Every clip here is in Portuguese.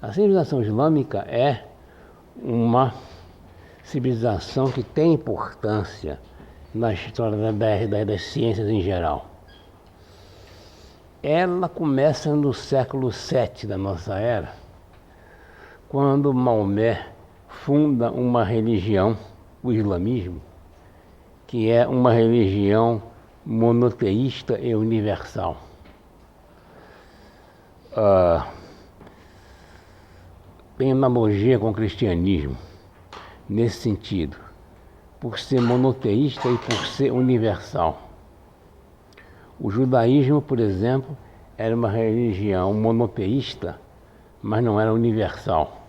A civilização islâmica é uma civilização que tem importância na história das ciências em geral. Ela começa no século VII da nossa era, quando Maomé funda uma religião, o islamismo, que é uma religião monoteísta e universal. Tem analogia com o cristianismo, nesse sentido, por ser monoteísta e por ser universal. O judaísmo, por exemplo, era uma religião monoteísta, mas não era universal.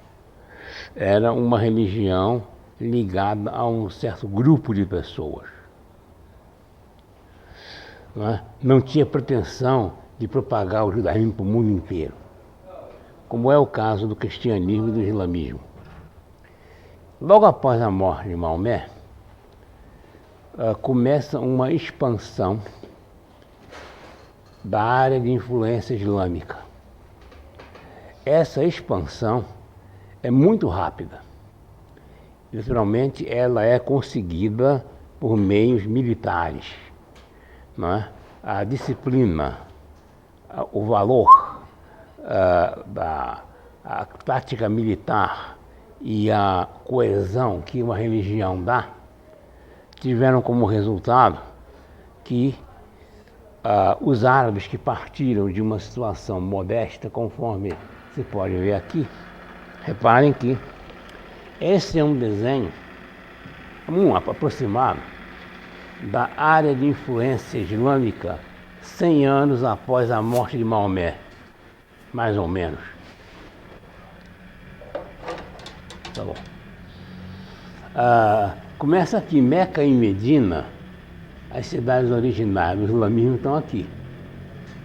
Era uma religião ligada a um certo grupo de pessoas. Não tinha pretensão de propagar o judaísmo para o mundo inteiro, como é o caso do cristianismo e do islamismo. Logo após a morte de Maomé, começa uma expansão da área de influência islâmica. Essa expansão é muito rápida. Naturalmente, ela é conseguida por meios militares. Não é? A disciplina, o valor a tática militar e a coesão que uma religião dá tiveram como resultado que os árabes que partiram de uma situação modesta, conforme se pode ver aqui, reparem que esse é um desenho aproximado da área de influência islâmica 100 anos após a morte de Maomé, mais ou menos. Tá bom. Começa aqui, Meca e Medina, as cidades originais do islamismo estão aqui.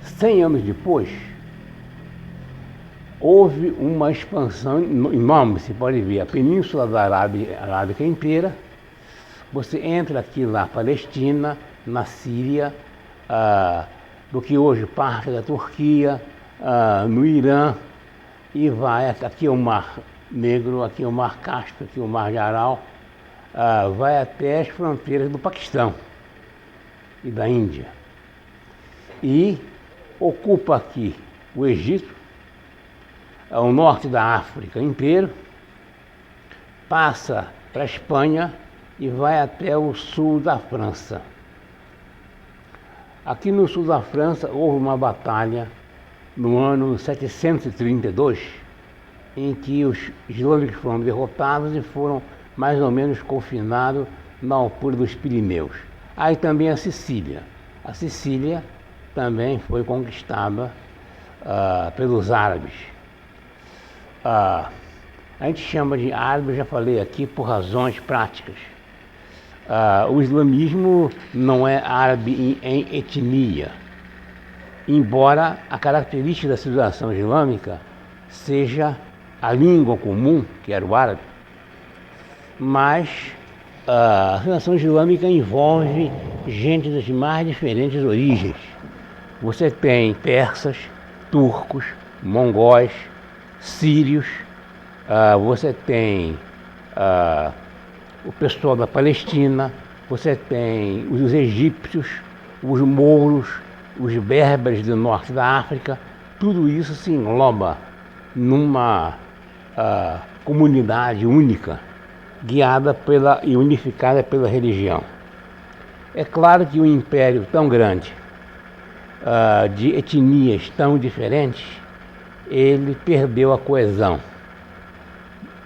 100 anos depois, houve uma expansão enorme, você pode ver, a Península da Arábica inteira. Você entra aqui na Palestina, na Síria, do que hoje parte da Turquia, no Irã, e vai, aqui é o Mar Negro, aqui é o Mar Cáspio, aqui é o Mar de Aral, vai até as fronteiras do Paquistão e da Índia. E ocupa aqui o Egito, o norte da África inteiro, passa para a Espanha e vai até o sul da França. Aqui no sul da França houve uma batalha no ano 732, em que os islâmicos foram derrotados e foram mais ou menos confinados na altura dos Pirineus. Aí também a Sicília. A Sicília também foi conquistada pelos árabes. A gente chama de árabe, já falei aqui, por razões práticas. O islamismo não é árabe em etnia, embora a característica da civilização islâmica seja a língua comum, que era o árabe, mas a civilização islâmica envolve gente das mais diferentes origens. Você tem persas, turcos, mongóis, sírios, você tem o pessoal da Palestina, você tem os egípcios, os mouros, os berberes do norte da África. Tudo isso se engloba numa comunidade única, guiada e unificada pela religião. É claro que um império tão grande, de etnias tão diferentes, ele perdeu a coesão.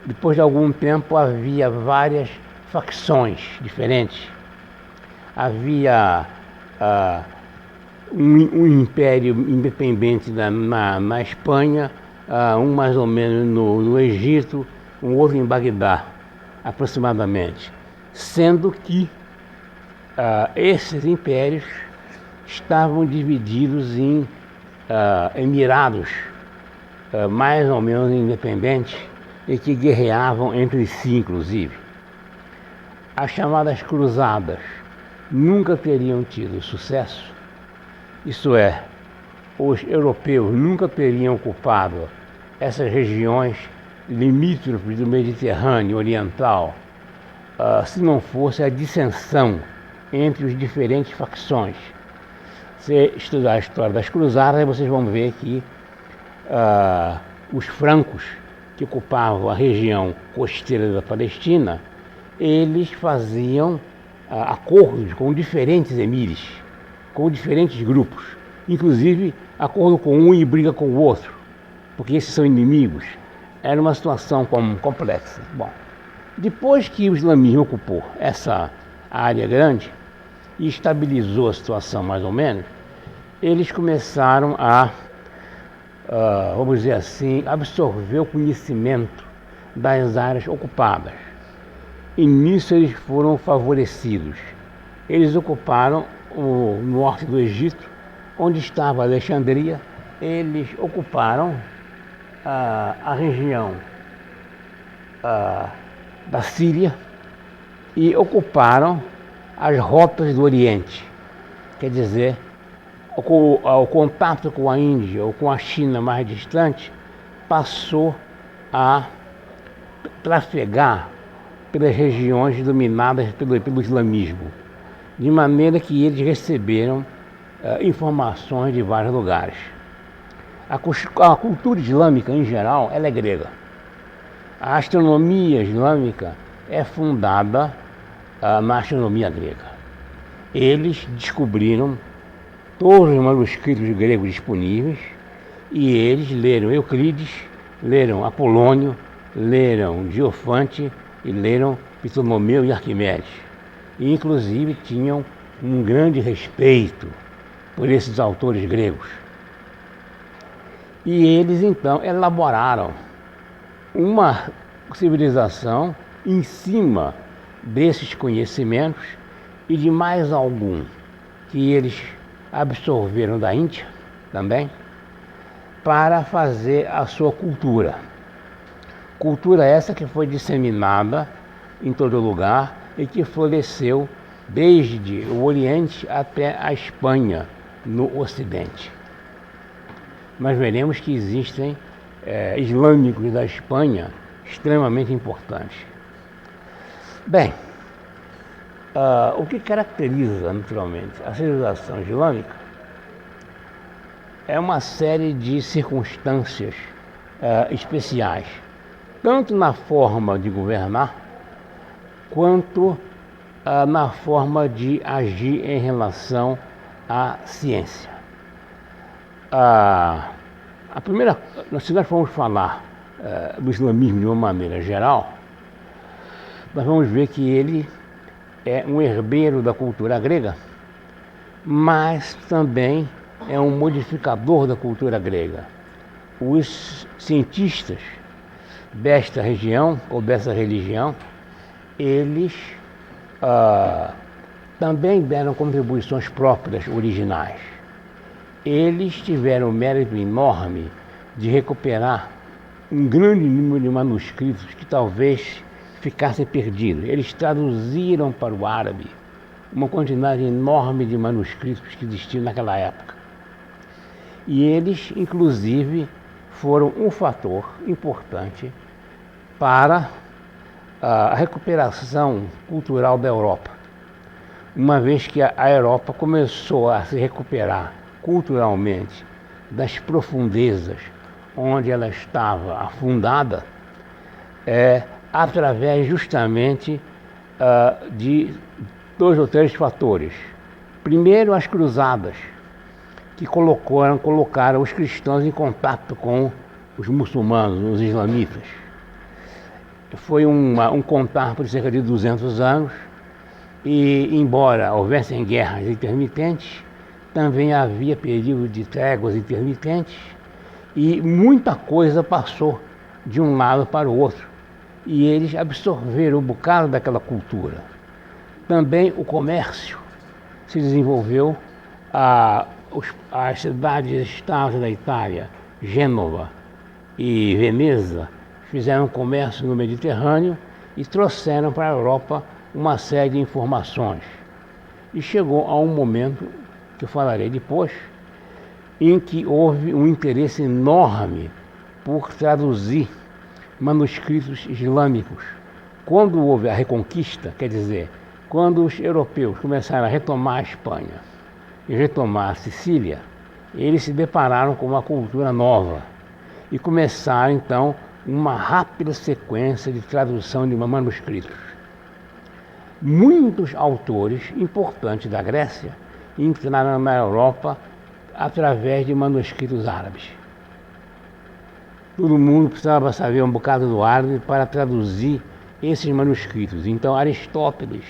Depois de algum tempo havia várias facções diferentes. Havia um império independente na Espanha, um mais ou menos no Egito, um outro em Bagdá, aproximadamente. Sendo que esses impérios estavam divididos em emirados mais ou menos independentes e que guerreavam entre si, inclusive. As chamadas cruzadas nunca teriam tido sucesso, isto é, os europeus nunca teriam ocupado essas regiões limítrofes do Mediterrâneo Oriental, se não fosse a dissensão entre as diferentes facções. Se estudar a história das cruzadas, vocês vão ver que os francos, que ocupavam a região costeira da Palestina, eles faziam acordos com diferentes emires, com diferentes grupos, inclusive acordo com um e briga com o outro, porque esses são inimigos. Era uma situação complexa. Bom, depois que o islamismo ocupou essa área grande e estabilizou a situação mais ou menos, eles começaram vamos dizer assim, absorver o conhecimento das áreas ocupadas. E nisso eles foram favorecidos. Eles ocuparam o norte do Egito, onde estava Alexandria. Eles ocuparam a região da Síria e ocuparam as rotas do Oriente. Quer dizer, o contato com a Índia ou com a China mais distante passou a trafegar pelas regiões dominadas pelo islamismo, de maneira que eles receberam informações de vários lugares. A cultura islâmica, em geral, ela é grega. A astronomia islâmica é fundada na astronomia grega. Eles descobriram todos os manuscritos gregos disponíveis e eles leram Euclides, leram Apolônio, leram Diofante e leram Ptolomeu e Arquimedes. E, inclusive, tinham um grande respeito por esses autores gregos. E eles, então, elaboraram uma civilização em cima desses conhecimentos e de mais algum que eles absorveram da Índia também, para fazer a sua cultura. Cultura essa que foi disseminada em todo lugar e que floresceu desde o Oriente até a Espanha, no Ocidente. Nós veremos que existem islâmicos da Espanha extremamente importantes. Bem, o que caracteriza, naturalmente, a civilização islâmica é uma série de circunstâncias especiais, tanto na forma de governar, quanto na forma de agir em relação à ciência. Se nós formos falar do islamismo de uma maneira geral, nós vamos ver que ele é um herdeiro da cultura grega, mas também é um modificador da cultura grega. Os cientistas desta região ou dessa religião, eles também deram contribuições próprias, originais. Eles tiveram o mérito enorme de recuperar um grande número de manuscritos que talvez ficassem perdidos. Eles traduziram para o árabe uma quantidade enorme de manuscritos que existiam naquela época. E eles, inclusive, foram um fator importante para a recuperação cultural da Europa, uma vez que a Europa começou a se recuperar culturalmente das profundezas onde ela estava afundada, através justamente de 2 ou 3 fatores. Primeiro, as cruzadas, que colocaram os cristãos em contato com os muçulmanos, os islamitas. Foi um contato de cerca de 200 anos e, embora houvessem guerras intermitentes, também havia período de tréguas intermitentes e muita coisa passou de um lado para o outro e eles absorveram um bocado daquela cultura. Também o comércio se desenvolveu, as cidades-estados da Itália, Gênova e Veneza, fizeram comércio no Mediterrâneo e trouxeram para a Europa uma série de informações. E chegou a um momento, que eu falarei depois, em que houve um interesse enorme por traduzir manuscritos islâmicos. Quando houve a Reconquista, quer dizer, quando os europeus começaram a retomar a Espanha e retomar a Sicília, eles se depararam com uma cultura nova e começaram então uma rápida sequência de tradução de manuscritos. Muitos autores importantes da Grécia entraram na Europa através de manuscritos árabes. Todo mundo precisava saber um bocado do árabe para traduzir esses manuscritos. Então Aristóteles,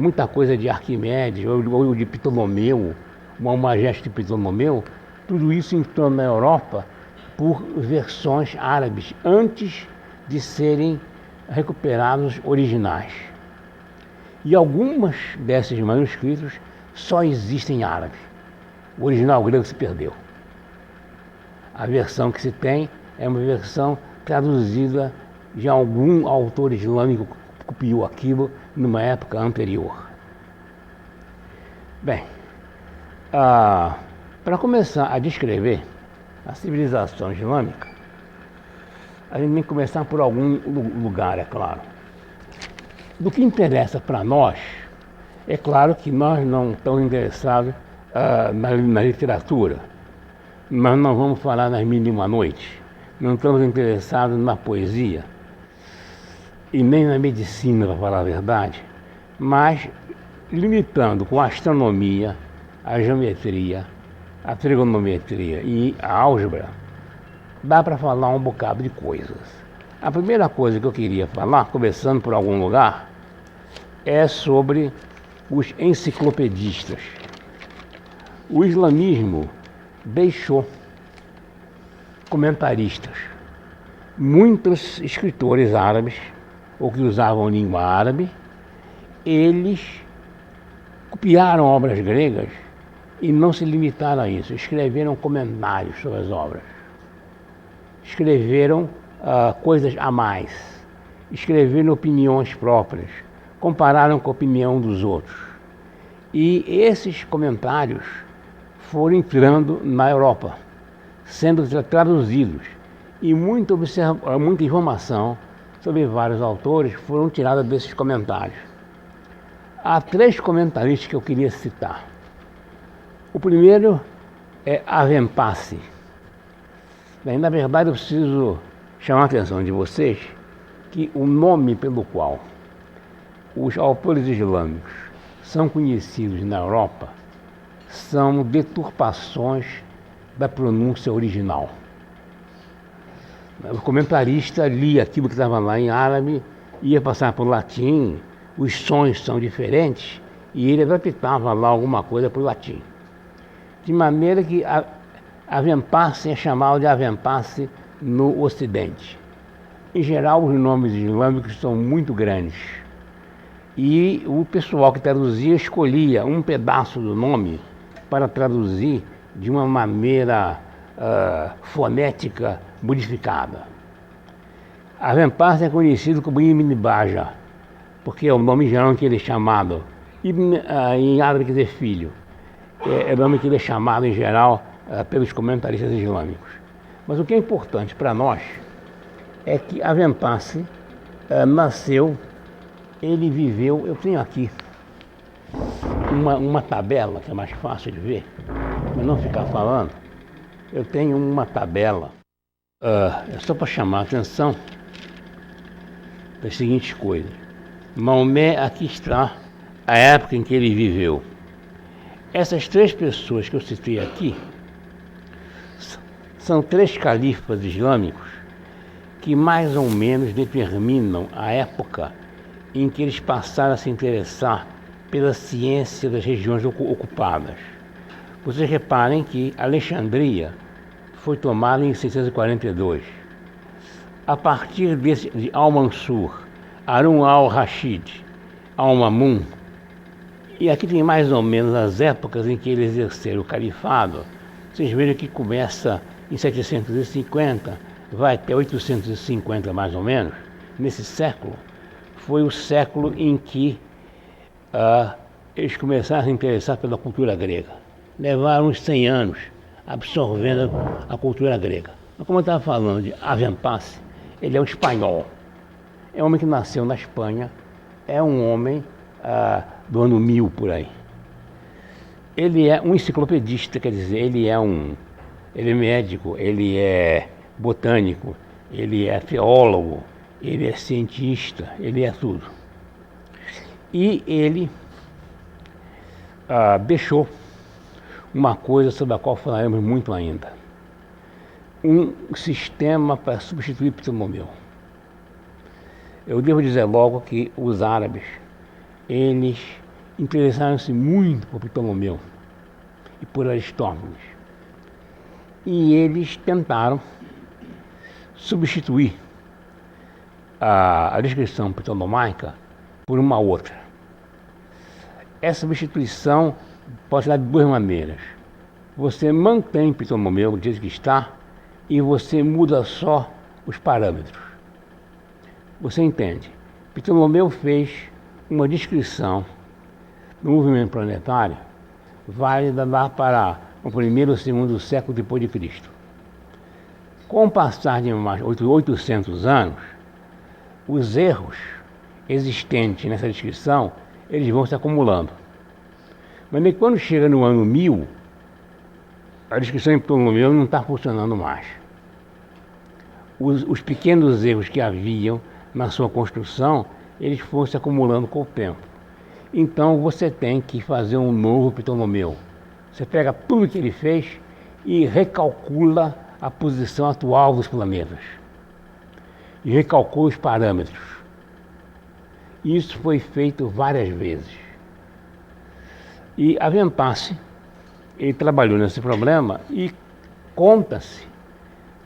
muita coisa de Arquimedes ou de Ptolomeu, uma gesta de Ptolomeu, tudo isso entrou na Europa por versões árabes, antes de serem recuperados originais. E algumas desses manuscritos só existem em árabe. O original grego se perdeu. A versão que se tem é uma versão traduzida de algum autor islâmico que copiou aquilo numa época anterior. Bem, para começar a descrever a civilização islâmica, a gente tem que começar por algum lugar, é claro. Do que interessa para nós, é claro que nós não estamos interessados na literatura. Nós não vamos falar nas mil e uma noites. Não estamos interessados na poesia e nem na medicina, para falar a verdade, mas limitando com a astronomia, a geometria, a trigonometria e a álgebra, dá para falar um bocado de coisas. A primeira coisa que eu queria falar, começando por algum lugar, é sobre os enciclopedistas. O islamismo deixou comentaristas. Muitos escritores árabes, ou que usavam língua árabe, eles copiaram obras gregas e não se limitaram a isso. Escreveram comentários sobre as obras. Escreveram coisas a mais. Escreveram opiniões próprias. Compararam com a opinião dos outros. E esses comentários foram entrando na Europa, sendo traduzidos. E muita informação sobre vários autores foram tiradas desses comentários. Há 3 comentaristas que eu queria citar. O primeiro é Avenpace. Bem, na verdade, eu preciso chamar a atenção de vocês que o nome pelo qual os autores islâmicos são conhecidos na Europa são deturpações da pronúncia original. O comentarista lia aquilo que estava lá em árabe, ia passar para o latim, os sons são diferentes, e ele adaptava lá alguma coisa para o latim. De maneira que Avenpace é chamado de Avenpace no Ocidente. Em geral, os nomes islâmicos são muito grandes. E o pessoal que traduzia escolhia um pedaço do nome para traduzir de uma maneira fonética modificada. Avenpace é conhecido como Ibn Baja, porque é o nome geral que ele é chamado. Ibn, em árabe quer dizer filho. É o nome que ele é chamado em geral pelos comentaristas islâmicos. Mas o que é importante para nós é que Avenpace nasceu, ele viveu, eu tenho aqui uma tabela que é mais fácil de ver, para não ficar falando. Eu tenho uma tabela, é só para chamar a atenção das seguintes coisas. Maomé, aqui está a época em que ele viveu. Essas 3 pessoas que eu citei aqui são 3 califas islâmicos que mais ou menos determinam a época em que eles passaram a se interessar pela ciência das regiões ocupadas. Vocês reparem que Alexandria foi tomada em 642. A partir de Al-Mansur, Harun al-Rashid, Al-Mamun, e aqui tem mais ou menos as épocas em que ele exerceu o califado. Vocês vejam que começa em 750, vai até 850 mais ou menos. Nesse século, foi o século em que eles começaram a se interessar pela cultura grega. Levaram uns 100 anos absorvendo a cultura grega. Como eu estava falando de Havenpasse, ele é um espanhol. É um homem que nasceu na Espanha, é um homem do ano 1000 por aí. Ele é um enciclopedista, quer dizer, ele é médico, ele é botânico, ele é teólogo, ele é cientista, ele é tudo. E ele deixou uma coisa sobre a qual falaremos muito ainda. Um sistema para substituir Ptolomeu. Eu devo dizer logo que os árabes, eles interessaram-se muito por Ptolomeu e por Aristófanes. E eles tentaram substituir a descrição ptolomaica por uma outra. Essa substituição pode ser de duas maneiras. Você mantém Ptolomeu do jeito que está e você muda só os parâmetros. Você entende? Ptolomeu fez uma descrição do movimento planetário válida lá para o primeiro ou segundo século depois de Cristo. Com o passar de mais 800 anos, os erros existentes nessa descrição, eles vão se acumulando. Mas quando chega no ano 1000, a descrição em Ptolomeu não está funcionando mais. Os pequenos erros que haviam na sua construção, eles foram se acumulando com o tempo. Então você tem que fazer um novo Ptolomeu. Você pega tudo que ele fez e recalcula a posição atual dos planetas. E recalcula os parâmetros. Isso foi feito várias vezes. E Havenpasse, ele trabalhou nesse problema e conta-se,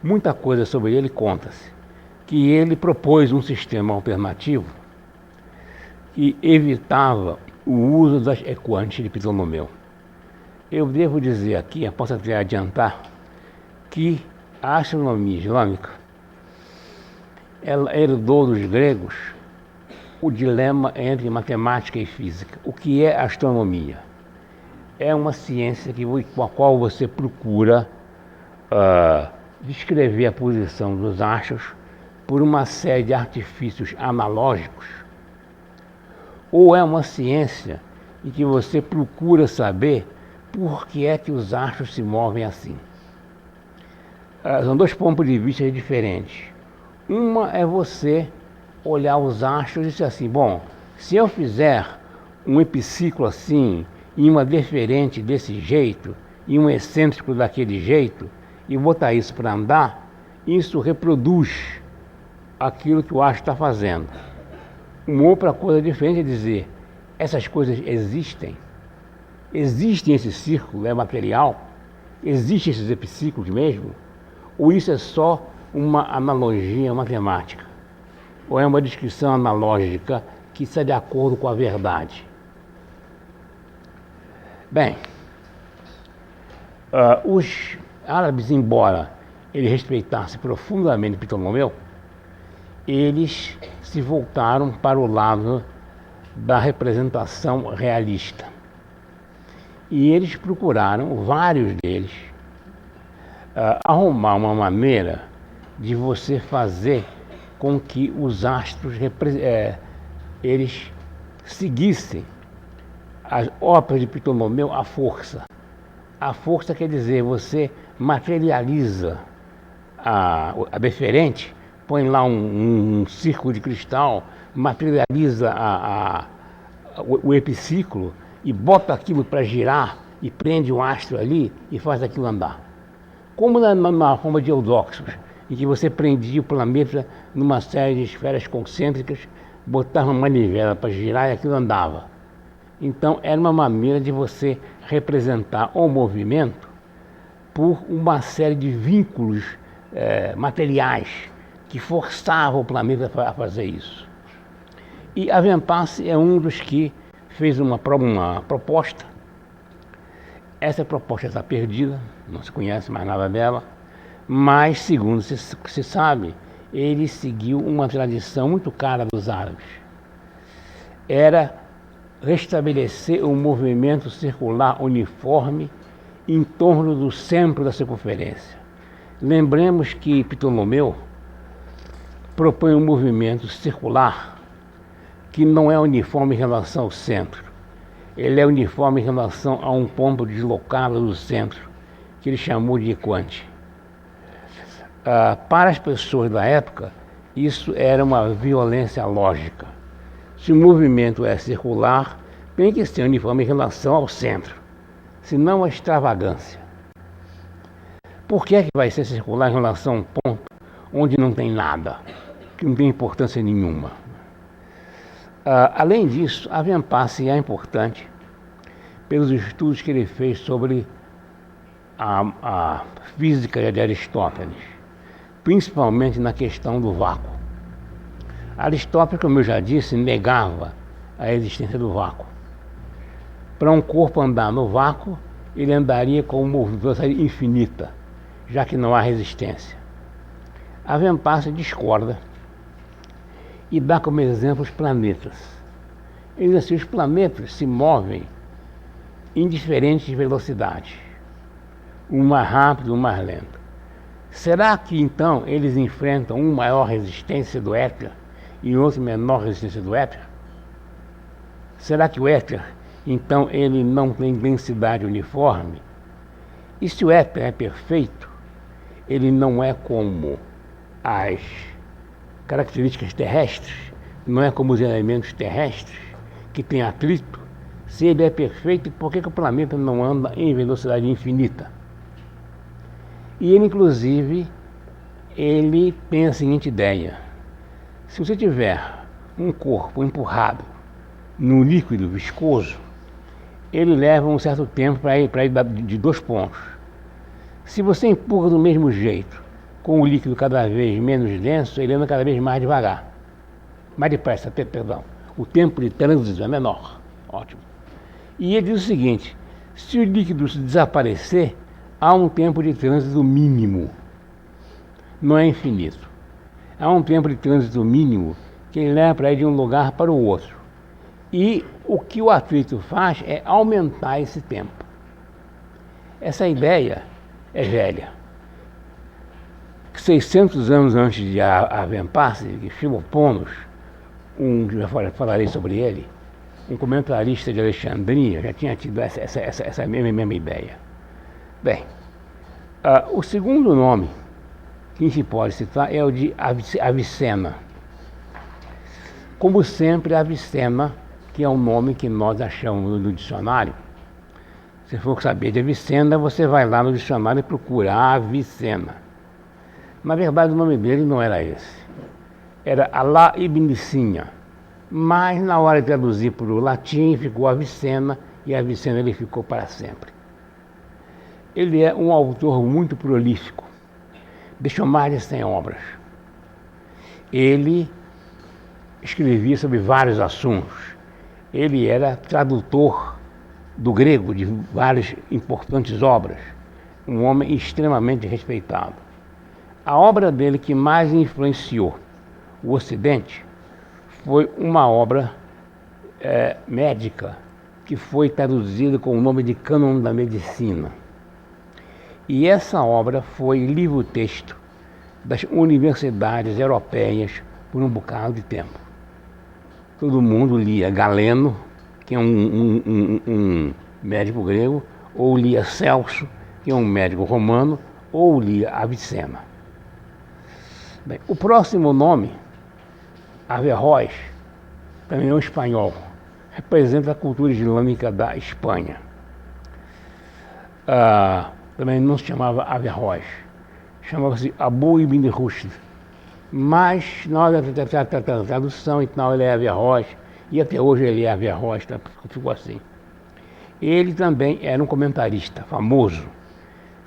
muita coisa sobre ele conta-se, que ele propôs um sistema alternativo que evitava o uso das equantes de Ptolomeu. Eu devo dizer aqui, posso até adiantar, que a astronomia islâmica ela herdou dos gregos o dilema entre matemática e física. O que é astronomia? É uma ciência com a qual você procura descrever a posição dos astros por uma série de artifícios analógicos, ou é uma ciência em que você procura saber por que é que os astros se movem assim. São dois pontos de vista diferentes. Uma é você olhar os astros e dizer assim, bom, se eu fizer um epiciclo assim, e uma deferente desse jeito, e um excêntrico daquele jeito, e botar isso para andar, isso reproduz aquilo que o astro está fazendo. Uma outra coisa diferente é dizer, essas coisas existem? Existem esse círculo, é material? Existem esses epiciclos mesmo? Ou isso é só uma analogia matemática? Ou é uma descrição analógica que está de acordo com a verdade? Bem, os árabes, embora eles respeitassem profundamente Ptolomeu, eles se voltaram para o lado da representação realista. E eles procuraram, vários deles, arrumar uma maneira de você fazer com que os astros eles seguissem as óperas de Ptolomeu à força. A força quer dizer, você materializa a deferente, põe lá um círculo de cristal, materializa o epiciclo e bota aquilo para girar e prende o astro ali e faz aquilo andar. Como na forma de Eudóxos, em que você prendia o planeta numa série de esferas concêntricas, botava uma manivela para girar e aquilo andava. Então era uma maneira de você representar o movimento por uma série de vínculos materiais que forçavam o planeta a fazer isso. E Havenpasse é um dos que fez uma proposta. Essa proposta está perdida, não se conhece mais nada dela, mas, segundo se sabe, ele seguiu uma tradição muito cara dos árabes. Era restabelecer um movimento circular uniforme em torno do centro da circunferência. Lembremos que Ptolomeu propõe um movimento circular que não é uniforme em relação ao centro. Ele é uniforme em relação a um ponto deslocado do centro, que ele chamou de equante. Para as pessoas da época, isso era uma violência lógica. Se o movimento é circular, tem que ser uniforme em relação ao centro, senão a extravagância. Por que é que vai ser circular em relação a um ponto onde não tem nada, que não tem importância nenhuma? Além disso, a Vem-Passe é importante pelos estudos que ele fez sobre a física de Aristóteles, principalmente na questão do vácuo. Aristóteles, como eu já disse, negava a existência do vácuo. Para um corpo andar no vácuo, ele andaria com uma velocidade infinita, já que não há resistência. A Vem-Passe discorda e dá como exemplo os planetas. Ele diz assim: os planetas se movem em diferentes velocidades, um mais rápido, um mais lento. Será que então eles enfrentam um maior resistência do éter e outro menor resistência do éter? Será que o éter, então, ele não tem densidade uniforme? E se o éter é perfeito, ele não é como as características terrestres, não é como os elementos terrestres, que têm atrito. Se ele é perfeito, por que o planeta não anda em velocidade infinita? E ele, inclusive, ele tem a seguinte ideia: se você tiver um corpo empurrado no líquido viscoso, ele leva um certo tempo para ir de 2 pontos. Se você empurra do mesmo jeito, com o líquido cada vez menos denso, ele anda cada vez mais devagar. Mais depressa, perdão. O tempo de trânsito é menor. Ótimo. E ele diz o seguinte: se o líquido desaparecer, há um tempo de trânsito mínimo. Não é infinito. Há um tempo de trânsito mínimo que ele leva para ir de um lugar para o outro. E o que o atrito faz é aumentar esse tempo. Essa ideia é velha. 600 anos antes de a Vem-Passe, Filopônus, já falarei sobre ele, um comentarista de Alexandria, já tinha tido essa mesma ideia. Bem, o segundo nome que se pode citar é o de Avicena. Como sempre, Avicena, que é um nome que nós achamos no dicionário. Se for saber de Avicena, você vai lá no dicionário e procura Avicena. Na verdade, o nome dele não era esse. Era Alá ibn Sina. Mas, na hora de traduzir para o latim, ficou Avicena, e Avicena ele ficou para sempre. Ele é um autor muito prolífico. Deixou mais de 100 obras. Ele escrevia sobre vários assuntos. Ele era tradutor do grego de várias importantes obras. Um homem extremamente respeitado. A obra dele que mais influenciou o Ocidente foi uma obra médica que foi traduzida com o nome de Cânon da Medicina. E essa obra foi livro-texto das universidades europeias por um bocado de tempo. Todo mundo lia Galeno, que é um médico grego, ou lia Celso, que é um médico romano, ou lia Avicena. Bem, o próximo nome, Averroes, também é um espanhol, representa a cultura islâmica da Espanha. Também não se chamava Averroes, chamava-se Abu ibn Rushd. Mas na hora da tradução, então ele é Averroes, e até hoje ele é Averroes, ficou assim. Ele também era um comentarista famoso,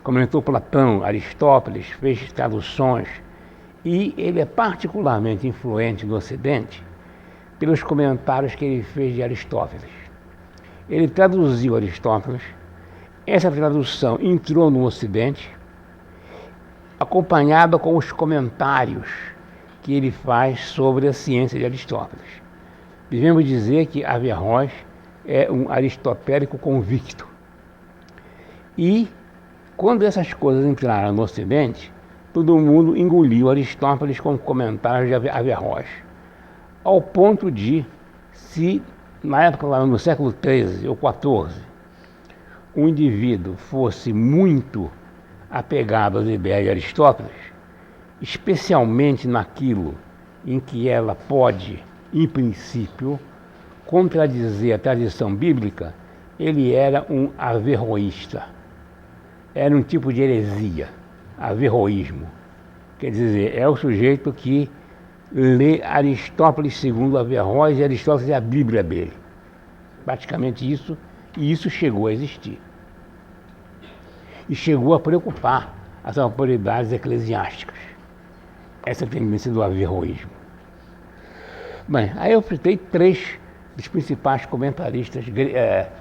comentou Platão, Aristóteles, fez traduções, e ele é particularmente influente no Ocidente pelos comentários que ele fez de Aristóteles. Ele traduziu Aristóteles, essa tradução entrou no Ocidente, acompanhada com os comentários que ele faz sobre a ciência de Aristóteles. Devemos dizer que Averroes é um aristotélico convicto. E, quando essas coisas entraram no Ocidente, todo mundo engoliu Aristóteles como comentário de Averroes, ao ponto de, se na época, lá no século XIII ou XIV, um indivíduo fosse muito apegado às ideias de Aristóteles, especialmente naquilo em que ela pode, em princípio, contradizer a tradição bíblica, ele era um averroísta. Era um tipo de heresia, averroísmo. Quer dizer, é o sujeito que lê Aristóteles segundo Averroes e Aristóteles é a Bíblia dele. Praticamente isso, e isso chegou a existir. E chegou a preocupar as autoridades eclesiásticas. Essa é a tendência do averroísmo. Bem, aí eu citei 3 dos principais comentaristas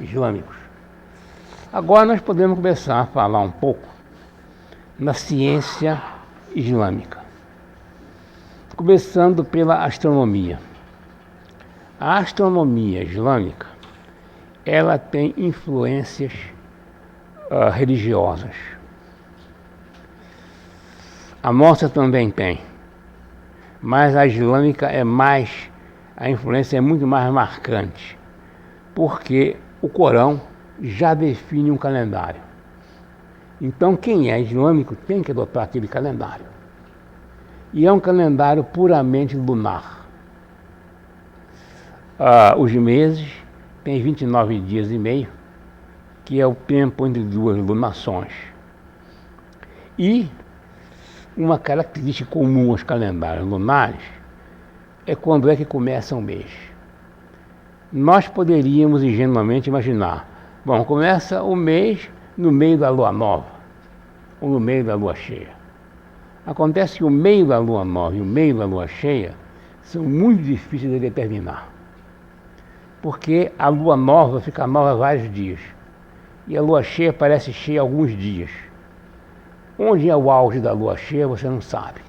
islâmicos. Agora nós podemos começar a falar um pouco na ciência islâmica. Começando pela astronomia. A astronomia islâmica, ela tem influências religiosas. A nossa também tem, mas a islâmica a influência é muito mais marcante, porque o Corão já define um calendário. Então quem é islâmico tem que adotar aquele calendário. E é um calendário puramente lunar. Os meses têm 29 dias e meio, que é o tempo entre 2 lunações. E uma característica comum aos calendários lunares é quando é que começa o mês. Nós poderíamos ingenuamente imaginar, bom, começa o mês no meio da lua nova, ou no meio da lua cheia. Acontece que o meio da lua nova e o meio da lua cheia são muito difíceis de determinar, porque a lua nova fica nova vários dias, e a lua cheia parece cheia alguns dias. Onde é o auge da lua cheia, você não sabe.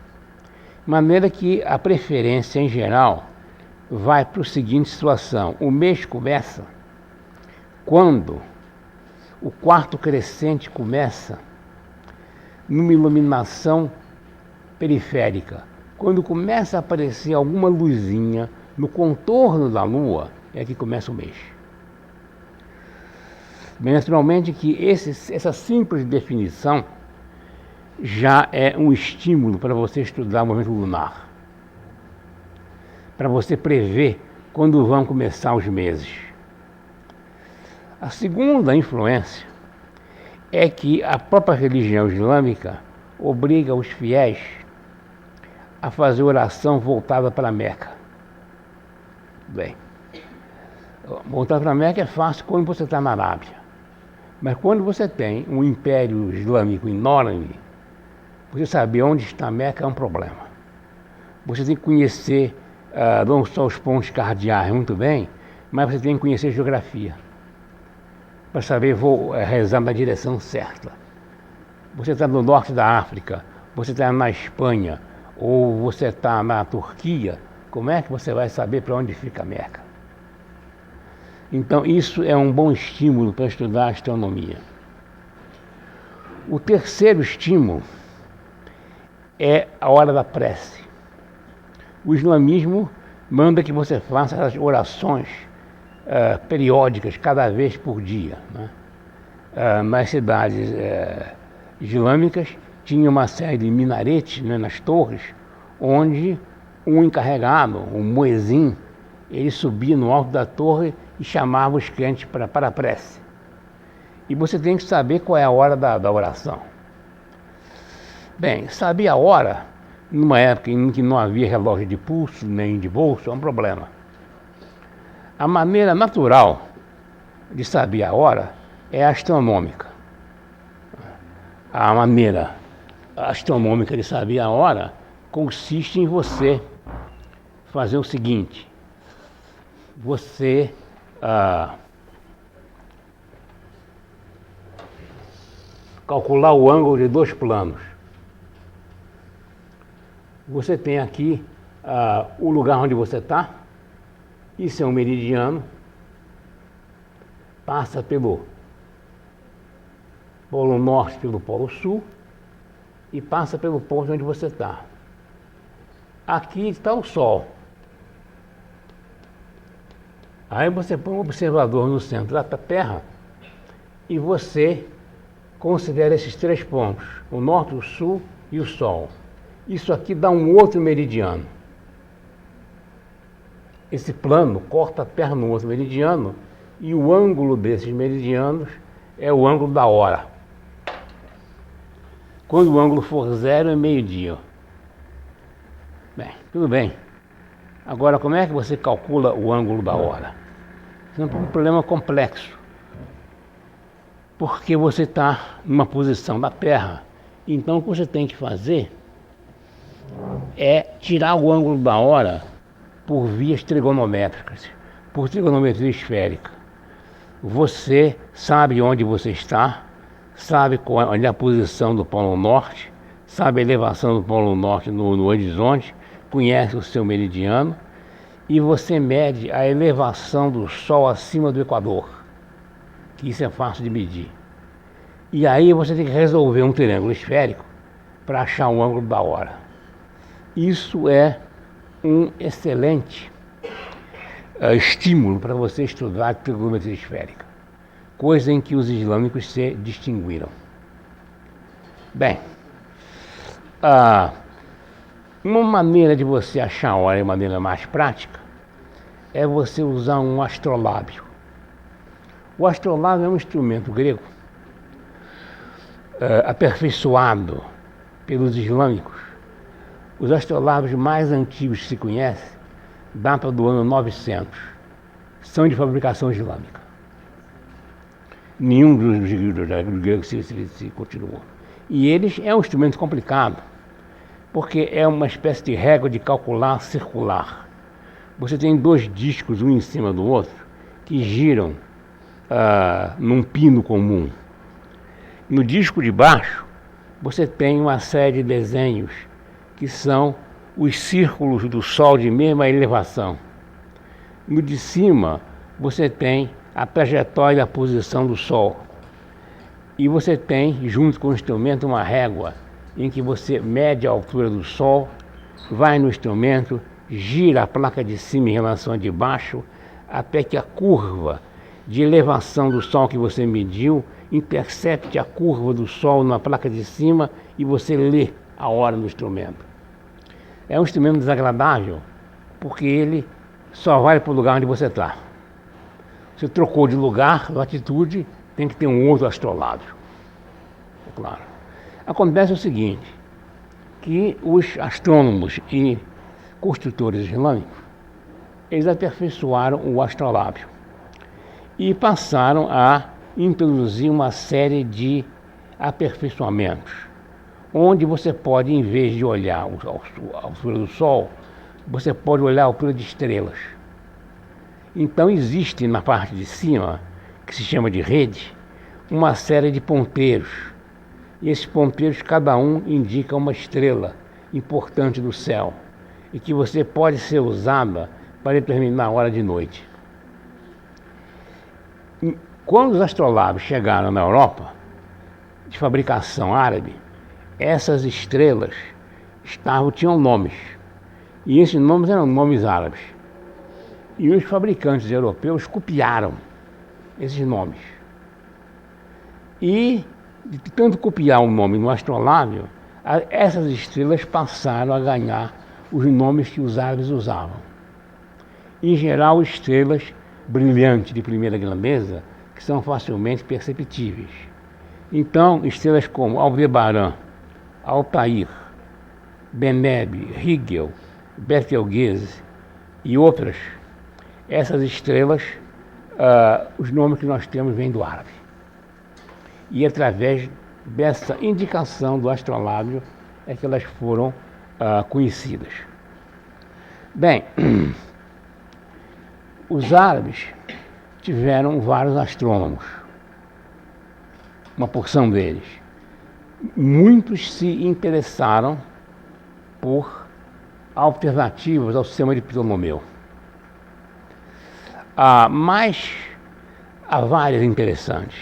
De maneira que a preferência, em geral, vai para a seguinte situação. O mês começa quando o quarto crescente começa numa iluminação periférica. Quando começa a aparecer alguma luzinha no contorno da lua, é que começa o mês. Bem, naturalmente que essa simples definição já é um estímulo para você estudar o movimento lunar, para você prever quando vão começar os meses. A segunda influência é que a própria religião islâmica obriga os fiéis a fazer oração voltada para a Meca. Bem, voltar para a Meca é fácil quando você está na Arábia, mas quando você tem um império islâmico enorme, você saber onde está a Meca é um problema. Você tem que conhecer não só os pontos cardeais muito bem, mas você tem que conhecer geografia, para saber rezar na direção certa. Você está no norte da África, você está na Espanha, ou você está na Turquia, como é que você vai saber para onde fica a Meca? Então isso é um bom estímulo para estudar astronomia. O terceiro estímulo é a hora da prece. O islamismo manda que você faça as orações periódicas, cada vez por dia, né? Nas cidades islâmicas tinha uma série de minaretes, né, nas torres, onde um encarregado, um muezim, ele subia no alto da torre e chamava os crentes para a prece. E você tem que saber qual é a hora da oração. Bem, saber a hora, numa época em que não havia relógio de pulso nem de bolso, é um problema. A maneira natural de saber a hora é astronômica. A maneira astronômica de saber a hora consiste em você fazer o seguinte: você calcular o ângulo de 2 planos. Você tem aqui o lugar onde você está, isso é um meridiano, passa pelo Polo Norte, pelo Polo Sul, e passa pelo ponto onde você está. Aqui está o Sol. Aí você põe um observador no centro da Terra e você considera esses 3 pontos, o Norte, o Sul e o Sol. Isso aqui dá um outro meridiano. Esse plano corta a Terra no outro meridiano e o ângulo desses meridianos é o ângulo da hora. Quando o ângulo for 0 é meio-dia. Bem, tudo bem. Agora, como é que você calcula o ângulo da hora? Isso é um problema complexo. Porque você está numa posição da Terra. Então, o que você tem que fazer é tirar o ângulo da hora por vias trigonométricas, por trigonometria esférica. Você sabe onde você está, sabe onde é a posição do Polo Norte, sabe a elevação do Polo Norte no horizonte, conhece o seu meridiano e você mede a elevação do Sol acima do Equador, que isso é fácil de medir. E aí você tem que resolver um triângulo esférico para achar o ângulo da hora. Isso é um excelente estímulo para você estudar trigonometria esférica, coisa em que os islâmicos se distinguiram. Bem, uma maneira de você achar a hora de maneira mais prática é você usar um astrolábio. O astrolábio é um instrumento grego aperfeiçoado pelos islâmicos. Os astrolábios mais antigos que se conhecem datam do ano 900. São de fabricação islâmica. Nenhum dos gregos se continuou. E eles é um instrumento complicado, porque é uma espécie de régua de calcular circular. Você tem 2 discos, um em cima do outro, que giram num pino comum. No disco de baixo, você tem uma série de desenhos que são os círculos do Sol de mesma elevação. No de cima, você tem a trajetória e a posição do Sol. E você tem, junto com o instrumento, uma régua em que você mede a altura do Sol, vai no instrumento, gira a placa de cima em relação à de baixo, até que a curva de elevação do Sol que você mediu intercepte a curva do Sol na placa de cima e você lê a hora no instrumento. É um instrumento desagradável, porque ele só vai para o lugar onde você está. Você trocou de lugar, latitude, tem que ter um outro astrolábio. É claro. Acontece o seguinte, que os astrônomos e construtores islâmicos, eles aperfeiçoaram o astrolábio e passaram a introduzir uma série de aperfeiçoamentos, onde você pode, em vez de olhar a altura do Sol, você pode olhar a altura de estrelas. Então existe na parte de cima, que se chama de rede, uma série de ponteiros. E esses ponteiros, cada um indica uma estrela importante do céu e que você pode ser usada para determinar a hora de noite. Quando os astrolábios chegaram na Europa, de fabricação árabe, essas estrelas tinham nomes. E esses nomes eram nomes árabes. E os fabricantes europeus copiaram esses nomes. E, de tanto copiar o nome no astrolábio, essas estrelas passaram a ganhar os nomes que os árabes usavam. Em geral, estrelas brilhantes de primeira grandeza, que são facilmente perceptíveis. Então, estrelas como Aldebaran, Altair, Deneb, Rigel, Betelgeuse e outras, essas estrelas, os nomes que nós temos vêm do árabe. E através dessa indicação do astrolábio é que elas foram conhecidas. Bem, os árabes tiveram vários astrônomos, uma porção deles. Muitos se interessaram por alternativas ao sistema de Ptolomeu. Mas há várias interessantes.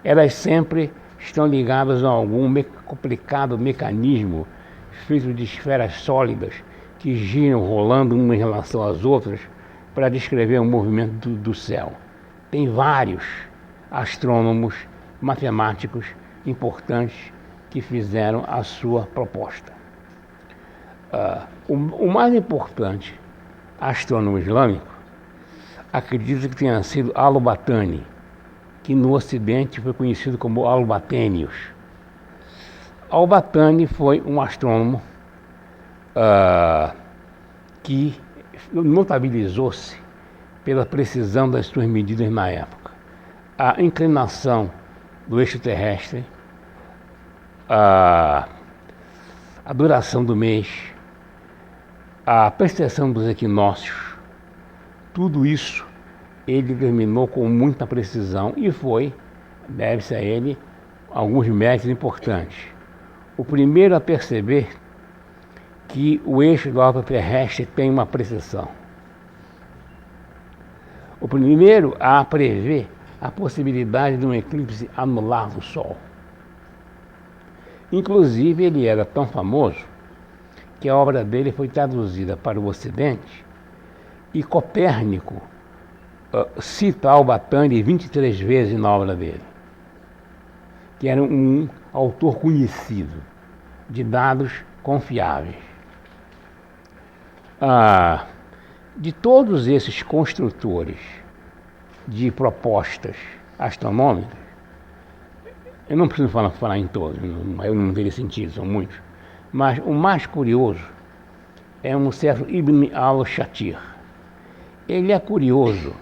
Elas sempre estão ligadas a algum complicado mecanismo feito de esferas sólidas que giram rolando uma em relação às outras para descrever o movimento do céu. Tem vários astrônomos, matemáticos importantes que fizeram a sua proposta. O mais importante astrônomo islâmico acredita que tenha sido Al-Batani, que no Ocidente foi conhecido como Al-Batênios. Al-Batani foi um astrônomo que notabilizou-se pela precisão das suas medidas na época. A inclinação do eixo terrestre, a duração do mês, a precessão dos equinócios, tudo isso ele determinou com muita precisão e deve-se a ele, alguns méritos importantes. O primeiro a perceber que o eixo da órbita terrestre tem uma precessão. O primeiro a prever a possibilidade de um eclipse anular do Sol. Inclusive, ele era tão famoso que a obra dele foi traduzida para o Ocidente e Copérnico cita Al-Batani 23 vezes na obra dele, que era um autor conhecido, de dados confiáveis. De todos esses construtores de propostas astronômicas, eu não preciso falar em todos, eu não teria sentido, são muitos, mas o mais curioso é um certo Ibn al-Shatir. Ele é curioso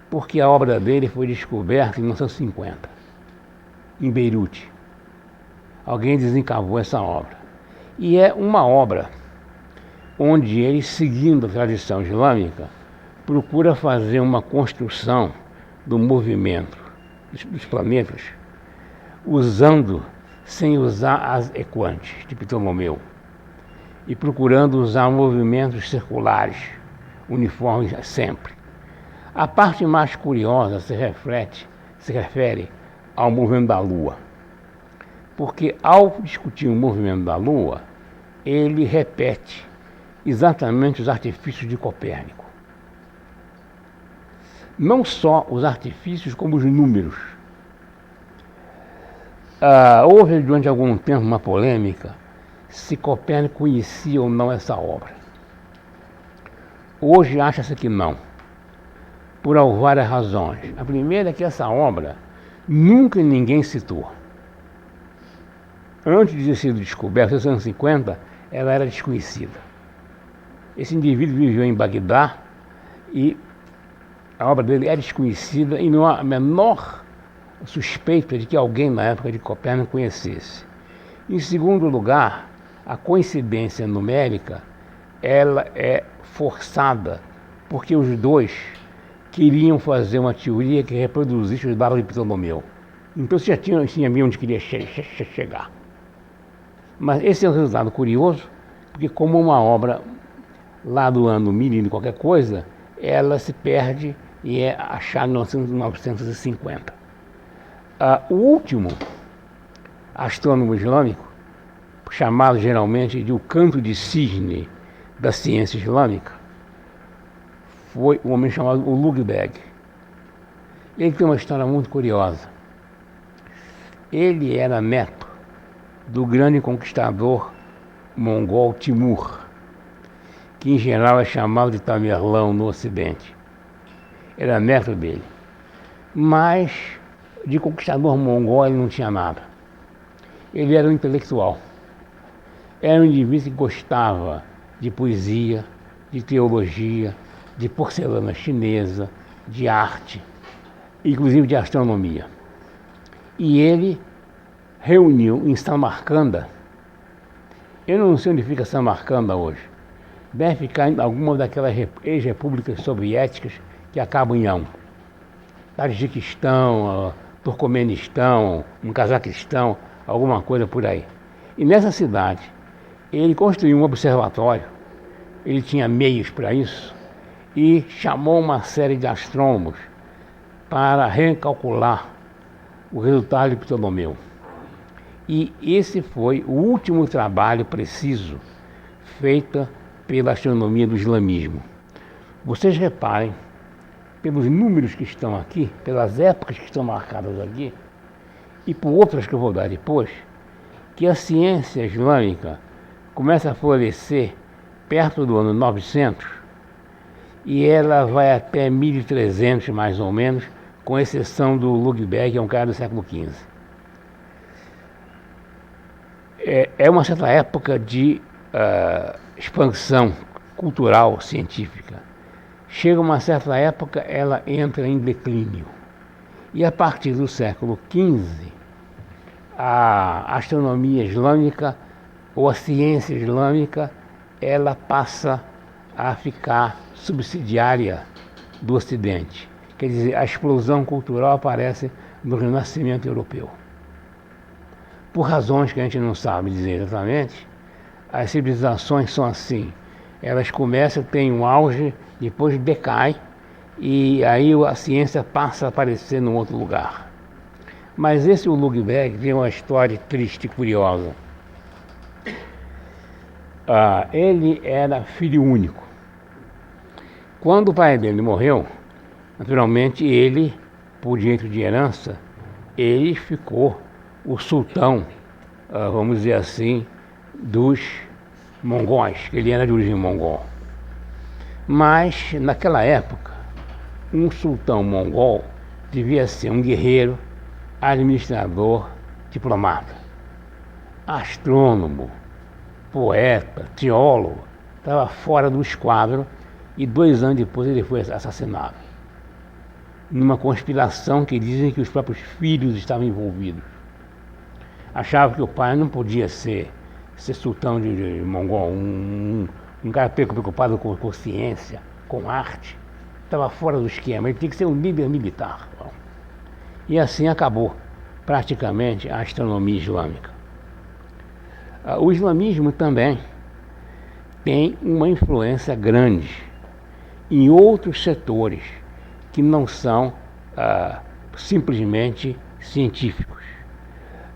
porque a obra dele foi descoberta em 1950, em Beirute. Alguém desencavou essa obra. E é uma obra onde ele, seguindo a tradição islâmica, procura fazer uma construção do movimento dos planetas, sem usar as equantes de Ptolomeu, e procurando usar movimentos circulares, uniformes sempre. A parte mais curiosa se refere ao movimento da Lua, porque ao discutir o movimento da Lua, ele repete exatamente os artifícios de Copérnico. Não só os artifícios, como os números. Houve durante algum tempo uma polêmica se Copérnico conhecia ou não essa obra. Hoje acha-se que não, por várias razões. A primeira é que essa obra nunca ninguém citou. Antes de ter sido descoberta, nos anos 50, ela era desconhecida. Esse indivíduo viveu em Bagdá e a obra dele é desconhecida e não há a menor suspeita de que alguém na época de Copérnico conhecesse. Em segundo lugar, a coincidência numérica ela é forçada porque os dois queriam fazer uma teoria que reproduzisse os dados de Ptolomeu. Então você já tinha onde queria chegar. Mas esse é um resultado curioso, porque como uma obra lá do ano 1000 e qualquer coisa, ela se perde e é achada em 1950. O último astrônomo islâmico, chamado geralmente de o canto de cisne da ciência islâmica, foi um homem chamado Ulugh-Beg. Ele tem uma história muito curiosa. Ele era neto do grande conquistador mongol Timur, que em geral é chamado de Tamerlão no Ocidente. Era neto dele. Mas de conquistador mongol ele não tinha nada. Ele era um intelectual. Era um indivíduo que gostava de poesia, de teologia, de porcelana chinesa, de arte, inclusive de astronomia. E ele reuniu em Samarcanda, eu não sei onde fica Samarcanda hoje, deve ficar em alguma daquelas ex-repúblicas soviéticas que acabam em ão. Tajiquistão, Turcomenistão, um Cazaquistão, alguma coisa por aí. E nessa cidade, ele construiu um observatório, ele tinha meios para isso, e chamou uma série de astrônomos para recalcular o resultado de Ptolomeu. E esse foi o último trabalho preciso feito pela astronomia do islamismo. Vocês reparem, pelos números que estão aqui, pelas épocas que estão marcadas aqui, e por outras que eu vou dar depois, que a ciência islâmica começa a florescer perto do ano 900 e ela vai até 1300 mais ou menos, com exceção do Lugberg, que é um cara do século XV. É uma certa época de expansão cultural, científica. Chega uma certa época, ela entra em declínio. E a partir do século XV, a astronomia islâmica, ou a ciência islâmica, ela passa a ficar subsidiária do Ocidente. Quer dizer, a explosão cultural aparece no Renascimento europeu. Por razões que a gente não sabe dizer exatamente, as civilizações são assim. Elas começam, têm um auge, depois decai, e aí a ciência passa a aparecer num outro lugar. Mas esse Ulugberg tem uma história triste e curiosa. Ele era filho único. Quando o pai dele morreu, naturalmente ele, por direito de herança, ele ficou o sultão, vamos dizer assim, dos mongóis, ele era de origem mongol. Mas, naquela época, um sultão mongol devia ser um guerreiro, administrador, diplomata, astrônomo, poeta, teólogo, estava fora do esquadro e 2 anos depois ele foi assassinado. Numa conspiração que dizem que os próprios filhos estavam envolvidos. Achavam que o pai não podia ser sultão de mongol, um cara preocupado com ciência, com arte. Estava fora do esquema, ele tinha que ser um líder militar. E assim acabou praticamente a astronomia islâmica. O islamismo também tem uma influência grande em outros setores que não são simplesmente científicos.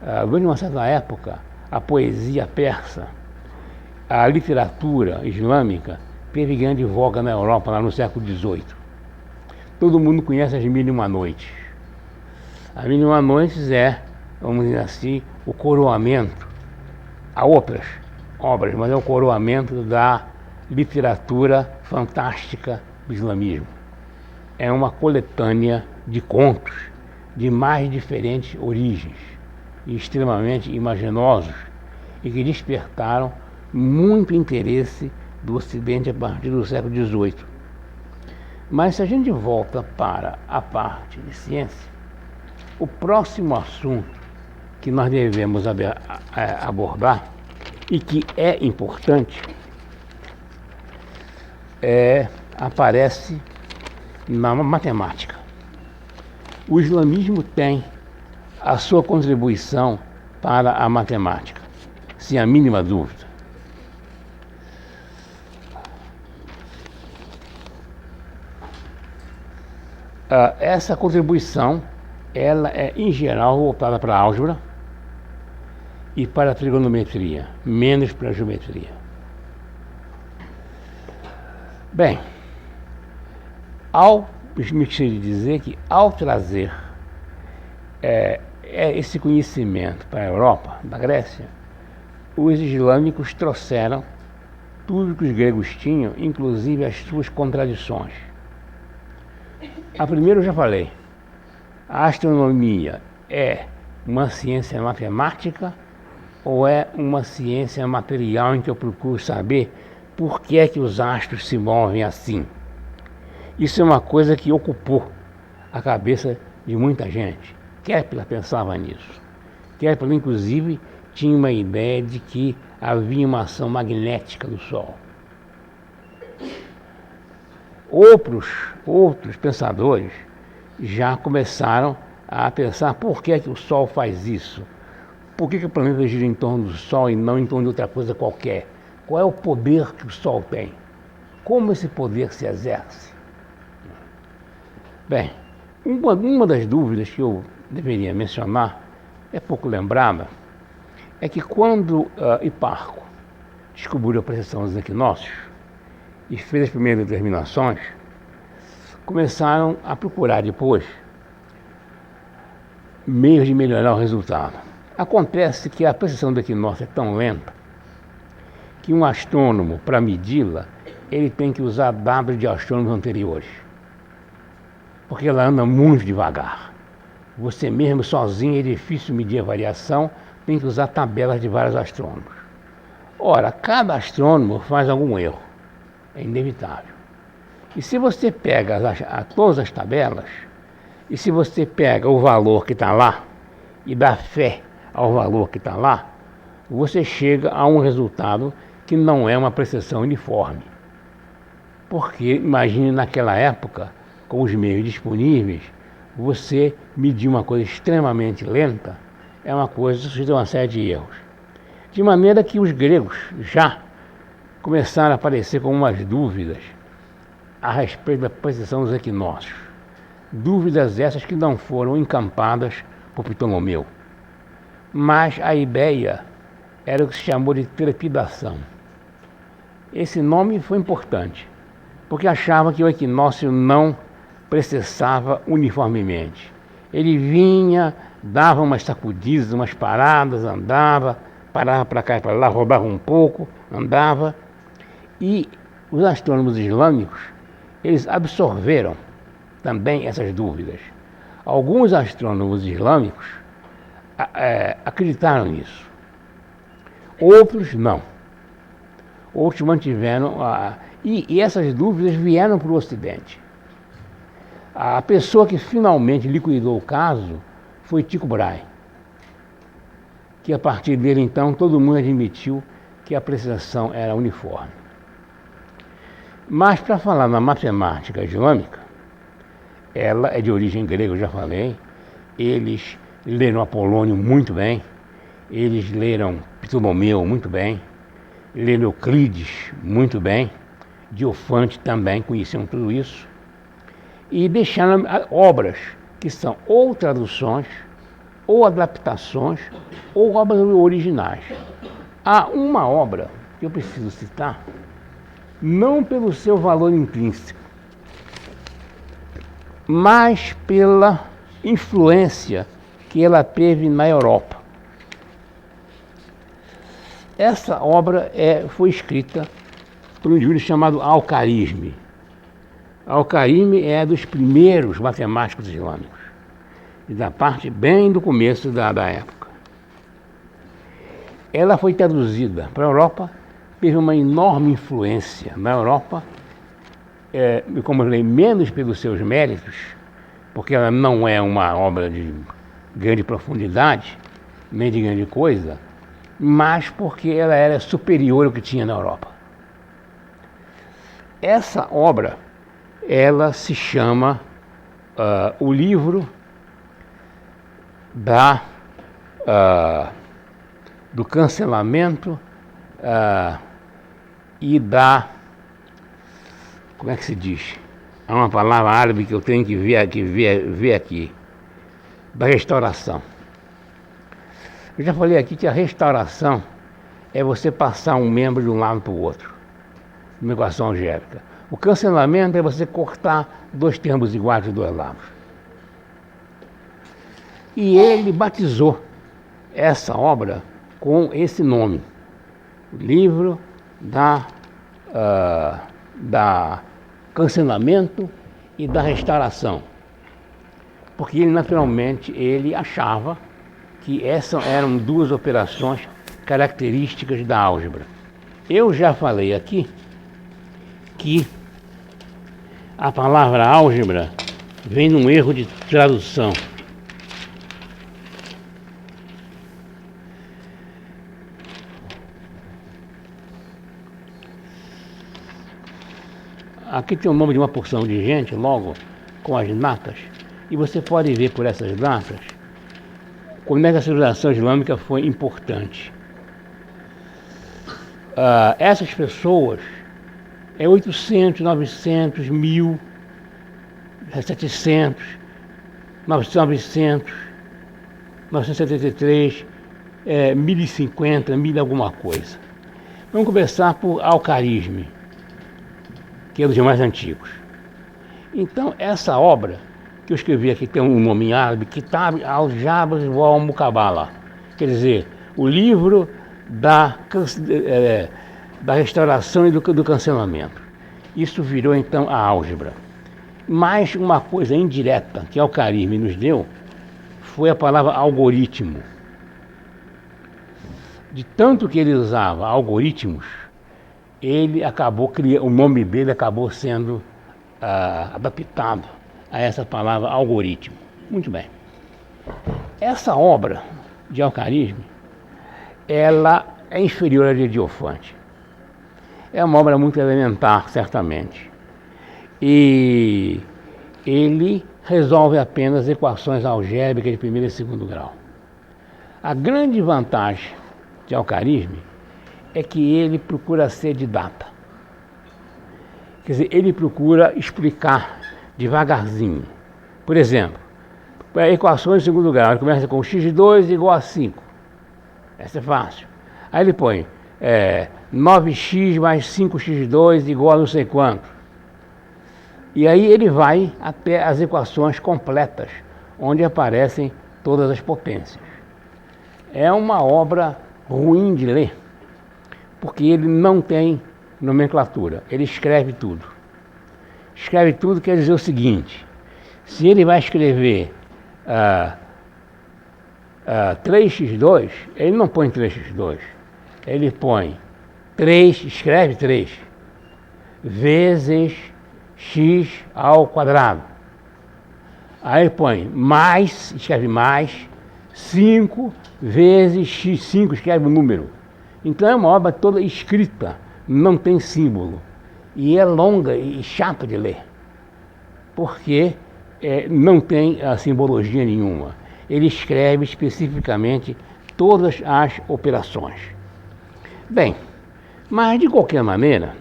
Durante uma certa época, a poesia persa, a literatura islâmica teve grande voga na Europa, lá no século XVIII. Todo mundo conhece as Mil e Uma Noites. As Mil e Uma Noites é, vamos dizer assim, o coroamento. Há outras obras, mas é o coroamento da literatura fantástica do islamismo. É uma coletânea de contos de mais diferentes origens e extremamente imaginosos e que despertaram muito interesse do Ocidente a partir do século XVIII. Mas se a gente volta para a parte de ciência, o próximo assunto que nós devemos abordar e que é importante aparece na matemática. O islamismo tem a sua contribuição para a matemática, sem a mínima dúvida. Essa contribuição, ela é em geral voltada para a álgebra e para a trigonometria, menos para a geometria. Bem, me esqueci de dizer que ao trazer esse conhecimento para a Europa, da Grécia, os islâmicos trouxeram tudo que os gregos tinham, inclusive as suas contradições. A primeira eu já falei, a astronomia é uma ciência matemática ou é uma ciência material em que eu procuro saber por que é que os astros se movem assim? Isso é uma coisa que ocupou a cabeça de muita gente. Kepler pensava nisso. Kepler, inclusive, tinha uma ideia de que havia uma ação magnética do Sol. Outros pensadores já começaram a pensar por que é que o Sol faz isso? Por que o planeta gira em torno do Sol e não em torno de outra coisa qualquer? Qual é o poder que o Sol tem? Como esse poder se exerce? Bem, uma das dúvidas que eu deveria mencionar é pouco lembrada, é que quando Hiparco descobriu a precessão dos equinócios e fez as primeiras determinações, começaram a procurar depois meios de melhorar o resultado. Acontece que a precessão do equinócio é tão lenta que um astrônomo, para medi-la, ele tem que usar dados de astrônomos anteriores, porque ela anda muito devagar. Você mesmo sozinho é difícil medir a variação, tem que usar tabelas de vários astrônomos. Ora, cada astrônomo faz algum erro, é inevitável. E se você pega todas as tabelas, e se você pega o valor que está lá e dá fé ao valor que está lá, você chega a um resultado que não é uma precessão uniforme. Porque, imagine naquela época, com os meios disponíveis, você medir uma coisa extremamente lenta é uma coisa sujeita a uma série de erros. De maneira que os gregos já começaram a aparecer com umas dúvidas a respeito da precessão dos equinócios. Dúvidas essas que não foram encampadas por Ptolomeu. Mas a ideia era o que se chamou de trepidação. Esse nome foi importante, porque achava que o equinócio não precessava uniformemente. Ele vinha, dava umas sacudidas, umas paradas, andava, parava para cá e para lá, rodava um pouco, andava. E os astrônomos islâmicos, eles absorveram também essas dúvidas. Alguns astrônomos islâmicos acreditaram nisso. Outros não. Outros mantiveram... E essas dúvidas vieram para o Ocidente. A pessoa que finalmente liquidou o caso foi Tycho Brahe, que a partir dele, então, todo mundo admitiu que a precessão era uniforme. Mas, para falar na matemática islâmica, ela é de origem grega, eu já falei. Eles leram Apolônio muito bem, eles leram Ptolomeu muito bem, leram Euclides muito bem, Diofante também, conheciam tudo isso, e deixaram obras que são ou traduções, ou adaptações, ou obras originais. Há uma obra que eu preciso citar, não pelo seu valor intrínseco, mas pela influência que ela teve na Europa. Essa obra foi escrita por um indivíduo chamado Al-Khwarizmi. Al-Khwarizmi é dos primeiros matemáticos islâmicos, e da parte bem do começo da época. Ela foi traduzida para a Europa, teve uma enorme influência na Europa, como eu falei, menos pelos seus méritos, porque ela não é uma obra de grande profundidade, nem de grande coisa, mas porque ela era superior ao que tinha na Europa. Essa obra, ela se chama o livro do cancelamento e da... Como é que se diz? Há uma palavra árabe que eu tenho que ver aqui. Da restauração. Eu já falei aqui que a restauração é você passar um membro de um lado para o outro, uma equação algébrica. O cancelamento é você cortar dois termos iguais de dois lados. E ele batizou essa obra com esse nome, o livro da cancelamento e da restauração, porque ele naturalmente achava que essas eram duas operações características da álgebra. Eu já falei aqui que a palavra álgebra vem num erro de tradução. Aqui tem o nome de uma porção de gente, logo, com as datas, e você pode ver por essas datas como é que a civilização islâmica foi importante. Essas pessoas, 800, 900, 1000, 700, 900, 973, 1050, 1000 alguma coisa. Vamos começar por Al-Khwarizmi, que é dos mais antigos. Então, essa obra que eu escrevi aqui tem um nome em árabe, Kitab al-Jabr wal-Muqabala, quer dizer, o livro da restauração e do cancelamento. Isso virou então a álgebra. Mas uma coisa indireta que Al-Khwarizmi nos deu foi a palavra algoritmo. De tanto que ele usava algoritmos, ele acabou criando, o nome dele acabou sendo adaptado a essa palavra algoritmo. Muito bem. Essa obra de Al-Khwarizmi, ela é inferior à de Diofante. É uma obra muito elementar, certamente. E ele resolve apenas equações algébricas de primeiro e segundo grau. A grande vantagem de Al-Khwarizmi é que ele procura ser didata. Quer dizer, ele procura explicar devagarzinho. Por exemplo, equações de segundo grau, ele começa com x de 2 igual a 5. Essa é fácil. Aí ele põe 9x mais 5x de 2 igual a não sei quanto. E aí ele vai até as equações completas, onde aparecem todas as potências. É uma obra ruim de ler, porque ele não tem nomenclatura, ele escreve tudo. Escreve tudo quer dizer o seguinte: se ele vai escrever 3x2, ele não põe 3x2, ele põe 3, escreve 3, vezes x ao quadrado. Aí ele põe mais, escreve mais, 5 vezes x5, escreve o número. Então é uma obra toda escrita, não tem símbolo. E é longa e chata de ler, porque não tem simbologia nenhuma. Ele escreve especificamente todas as operações. Bem, mas de qualquer maneira,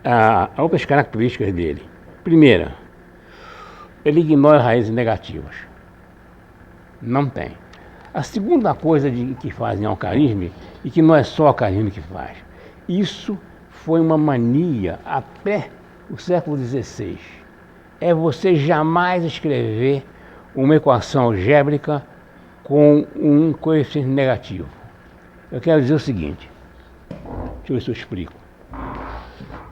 há outras características dele. Primeira, ele ignora raízes negativas. Não tem. A segunda coisa que fazem Al-Khwarizmi, e que não é só Al-Khwarizmi que faz, isso foi uma mania até o século XVI. É você jamais escrever uma equação algébrica com um coeficiente negativo. Eu quero dizer o seguinte, deixa eu ver se eu explico.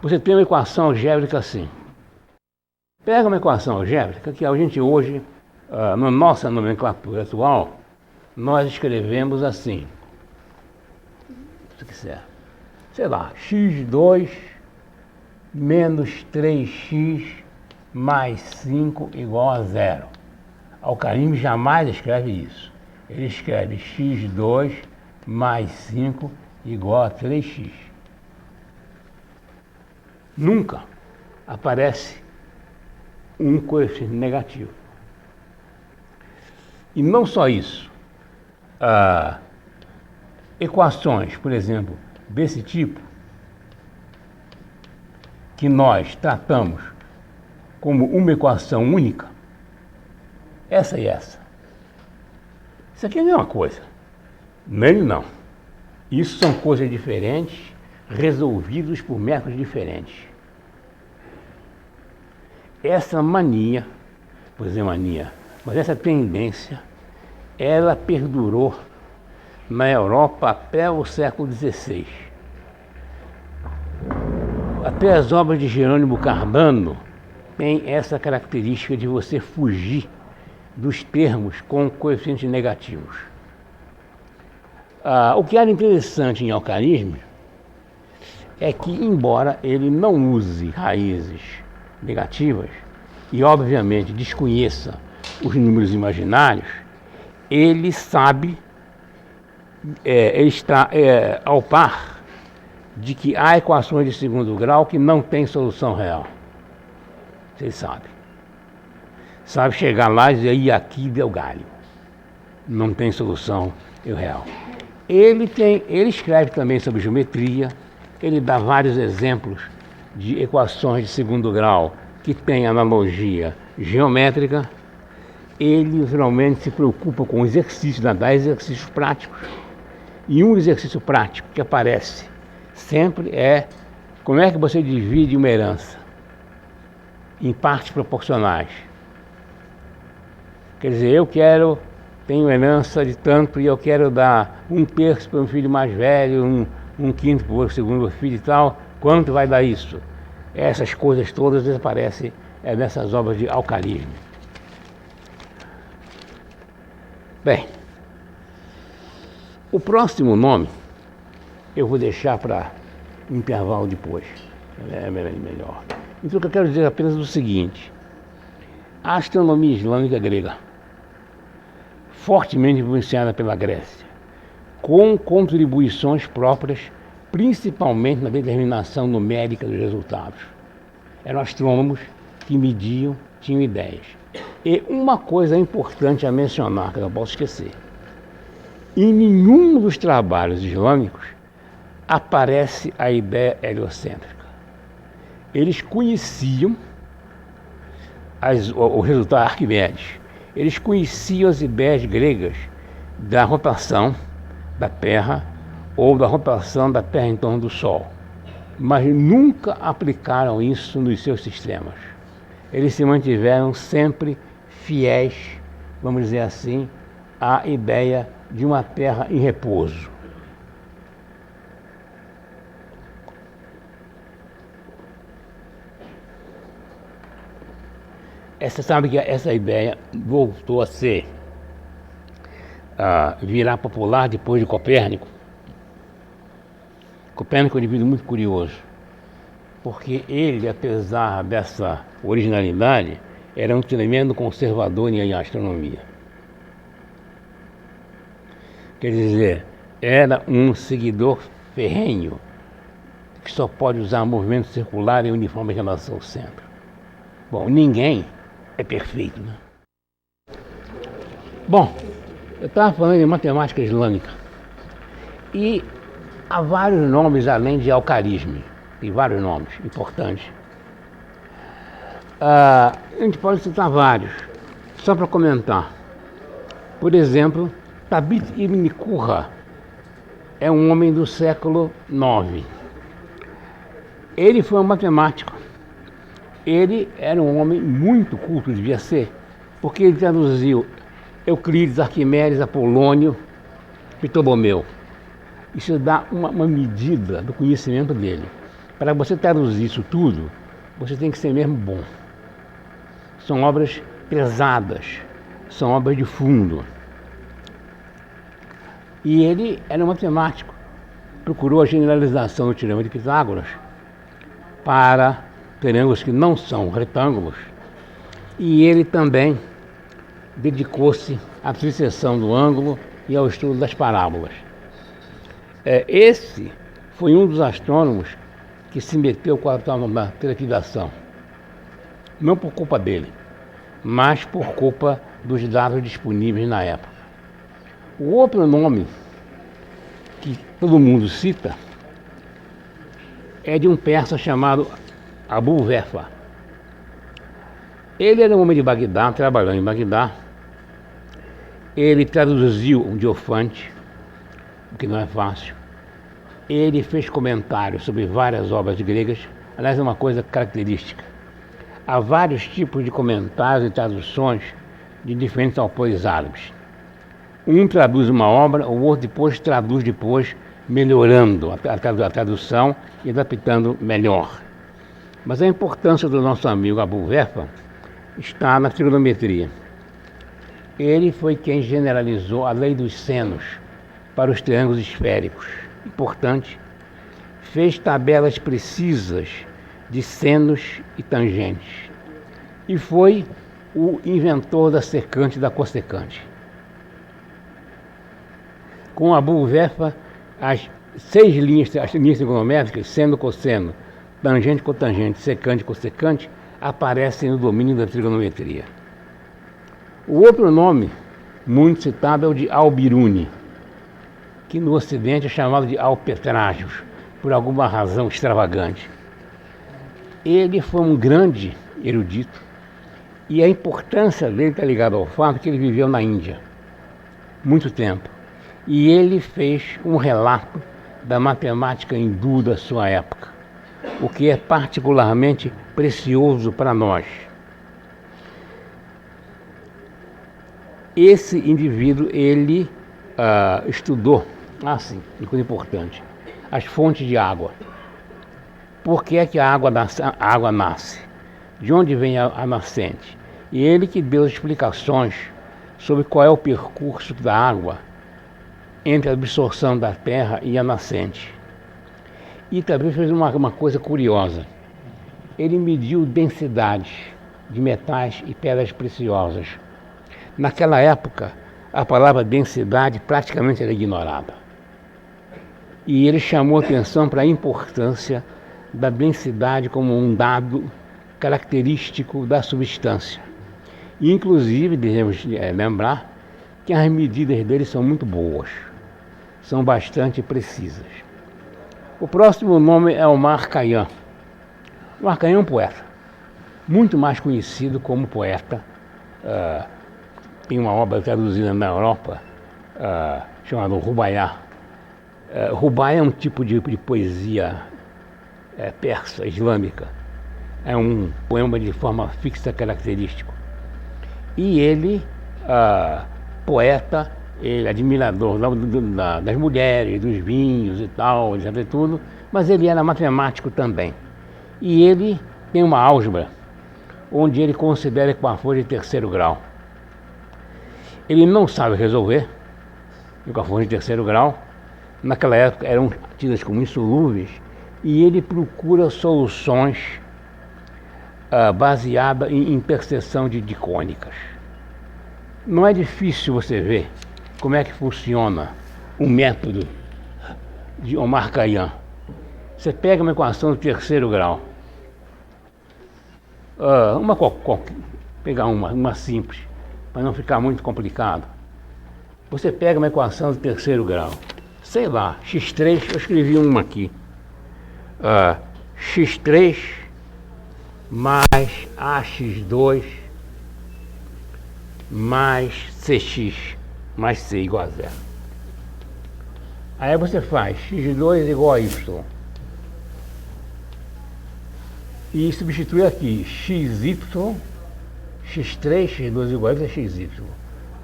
Você tem uma equação algébrica assim. Pega uma equação algébrica que a gente hoje, na nossa nomenclatura atual, nós escrevemos assim. Se quiser. Sei lá, x2 menos 3x mais 5 igual a 0. Al-Khwarizmi jamais escreve isso. Ele escreve x2 mais 5 igual a 3x. Nunca aparece um coeficiente negativo. E não só isso. Equações, por exemplo, desse tipo, que nós tratamos como uma equação única, essa e essa. Isso aqui é a mesma coisa. Nem não. Isso são coisas diferentes, resolvidas por métodos diferentes. Essa mania, vou dizer mania, mas essa tendência, ela perdurou na Europa até o século XVI. Até as obras de Jerônimo Cardano têm essa característica de você fugir dos termos com coeficientes negativos. O que era interessante em Al-Khwarizmi é que, embora ele não use raízes negativas e, obviamente, desconheça os números imaginários, ele sabe, ele está ao par de que há equações de segundo grau que não têm solução real. Vocês sabem. Sabe chegar lá e dizer, e aqui deu galho. Não tem solução real. Ele escreve também sobre geometria, ele dá vários exemplos de equações de segundo grau que têm analogia geométrica, ele geralmente se preocupa com exercícios, dar exercícios práticos. E um exercício prático que aparece sempre é como é que você divide uma herança em partes proporcionais. Quer dizer, tenho herança de tanto e eu quero dar 1/3 para o filho mais velho, um quinto para o segundo filho e tal. Quanto vai dar isso? Essas coisas todas aparecem nessas obras de alcarismo. Bem, o próximo nome eu vou deixar para intervalo depois. É melhor. Então o que eu quero dizer apenas é o seguinte: a astronomia islâmica grega, fortemente influenciada pela Grécia, com contribuições próprias, principalmente na determinação numérica dos resultados. Eram astrônomos que mediam, tinham ideias. E uma coisa importante a mencionar, que eu não posso esquecer: em nenhum dos trabalhos islâmicos aparece a ideia heliocêntrica. Eles conheciam o resultado Arquimedes. Eles conheciam as ideias gregas da rotação da Terra ou da rotação da Terra em torno do Sol, mas nunca aplicaram isso nos seus sistemas. Eles se mantiveram sempre fiéis, vamos dizer assim, à ideia de uma Terra em repouso. Você sabe que essa ideia voltou a virar popular depois de Copérnico. Copérnico é um indivíduo muito curioso, porque ele, apesar dessa originalidade, era um tremendo conservador em astronomia. Quer dizer, era um seguidor ferrenho, que só pode usar movimento circular e uniforme em relação ao centro. Bom, ninguém é perfeito, né? Bom, eu estava falando de matemática islâmica e há vários nomes além de alcarismo, tem vários nomes importantes. A gente pode citar vários, só para comentar. Por exemplo, Tabit ibn Qurra é um homem do século IX. Ele foi um matemático. Ele era um homem muito culto, devia ser, porque ele traduziu Euclides, Arquimedes, Apolônio, Ptolomeu. Isso dá uma medida do conhecimento dele. Para você traduzir isso tudo, você tem que ser mesmo bom. São obras pesadas, são obras de fundo. E ele era um matemático. Procurou a generalização do Teorema de Pitágoras para triângulos que não são retângulos, e ele também dedicou-se à trisseção do ângulo e ao estudo das parábolas. Esse foi um dos astrônomos que se meteu com a telequidação, não por culpa dele, mas por culpa dos dados disponíveis na época. O outro nome que todo mundo cita é de um persa chamado Abu Verfa. Ele era um homem de Bagdá, trabalhando em Bagdá. Ele traduziu o Diofante, o que não é fácil. Ele fez comentários sobre várias obras gregas. Aliás, é uma coisa característica. Há vários tipos de comentários e traduções de diferentes autores árabes. Um traduz uma obra, o outro traduz depois, melhorando a tradução e adaptando melhor. Mas a importância do nosso amigo Abu Verfa está na trigonometria. Ele foi quem generalizou a lei dos senos para os triângulos esféricos. Importante. Fez tabelas precisas de senos e tangentes. E foi o inventor da secante e da cossecante. Com Abu Verfa, as 6 linhas trigonométricas, seno, cosseno, tangente, cotangente, secante, cossecante, aparecem no domínio da trigonometria. O outro nome muito citado é o de Al-Biruni, que no Ocidente é chamado de Alpetragius, por alguma razão extravagante. Ele foi um grande erudito E a importância dele está ligada ao fato que ele viveu na Índia muito tempo. E ele fez um relato da matemática hindu da sua época, o que é particularmente precioso para nós. Esse indivíduo, ele estudou, sim, uma coisa importante, as fontes de água. Por que é que a água nasce? De onde vem a nascente? E ele que deu explicações sobre qual é o percurso da água entre a absorção da terra e a nascente. E também fez uma coisa curiosa. Ele mediu densidade de metais e pedras preciosas. Naquela época, a palavra densidade praticamente era ignorada. E ele chamou atenção para a importância da densidade como um dado característico da substância. E, inclusive, devemos lembrar que as medidas dele são muito boas, são bastante precisas. O próximo nome é Omar Khayyam. Omar Khayyam é um poeta, muito mais conhecido como poeta. Tem uma obra traduzida na Europa chamada Rubaiyat. Rubaiyat é um tipo de poesia persa, islâmica. É um poema de forma fixa característico. E ele, poeta, ele admirador das mulheres, dos vinhos e tal, etc. e tudo, mas ele era matemático também. E ele tem uma álgebra, onde ele considera equações de terceiro grau. Ele não sabe resolver equações de terceiro grau. Naquela época eram tidas como insolúveis, e ele procura soluções baseadas em interseção de cônicas. Não é difícil você ver como é que funciona o método de Omar Khayyam. Você pega uma equação de terceiro grau, pegar uma simples, para não ficar muito complicado. Você pega uma equação de terceiro grau, sei lá, x3, eu escrevi uma aqui, x3 mais ax2 mais cx mais c igual a zero. Aí você faz x2 igual a y e substitui aqui xy, x3, x2 igual a xy,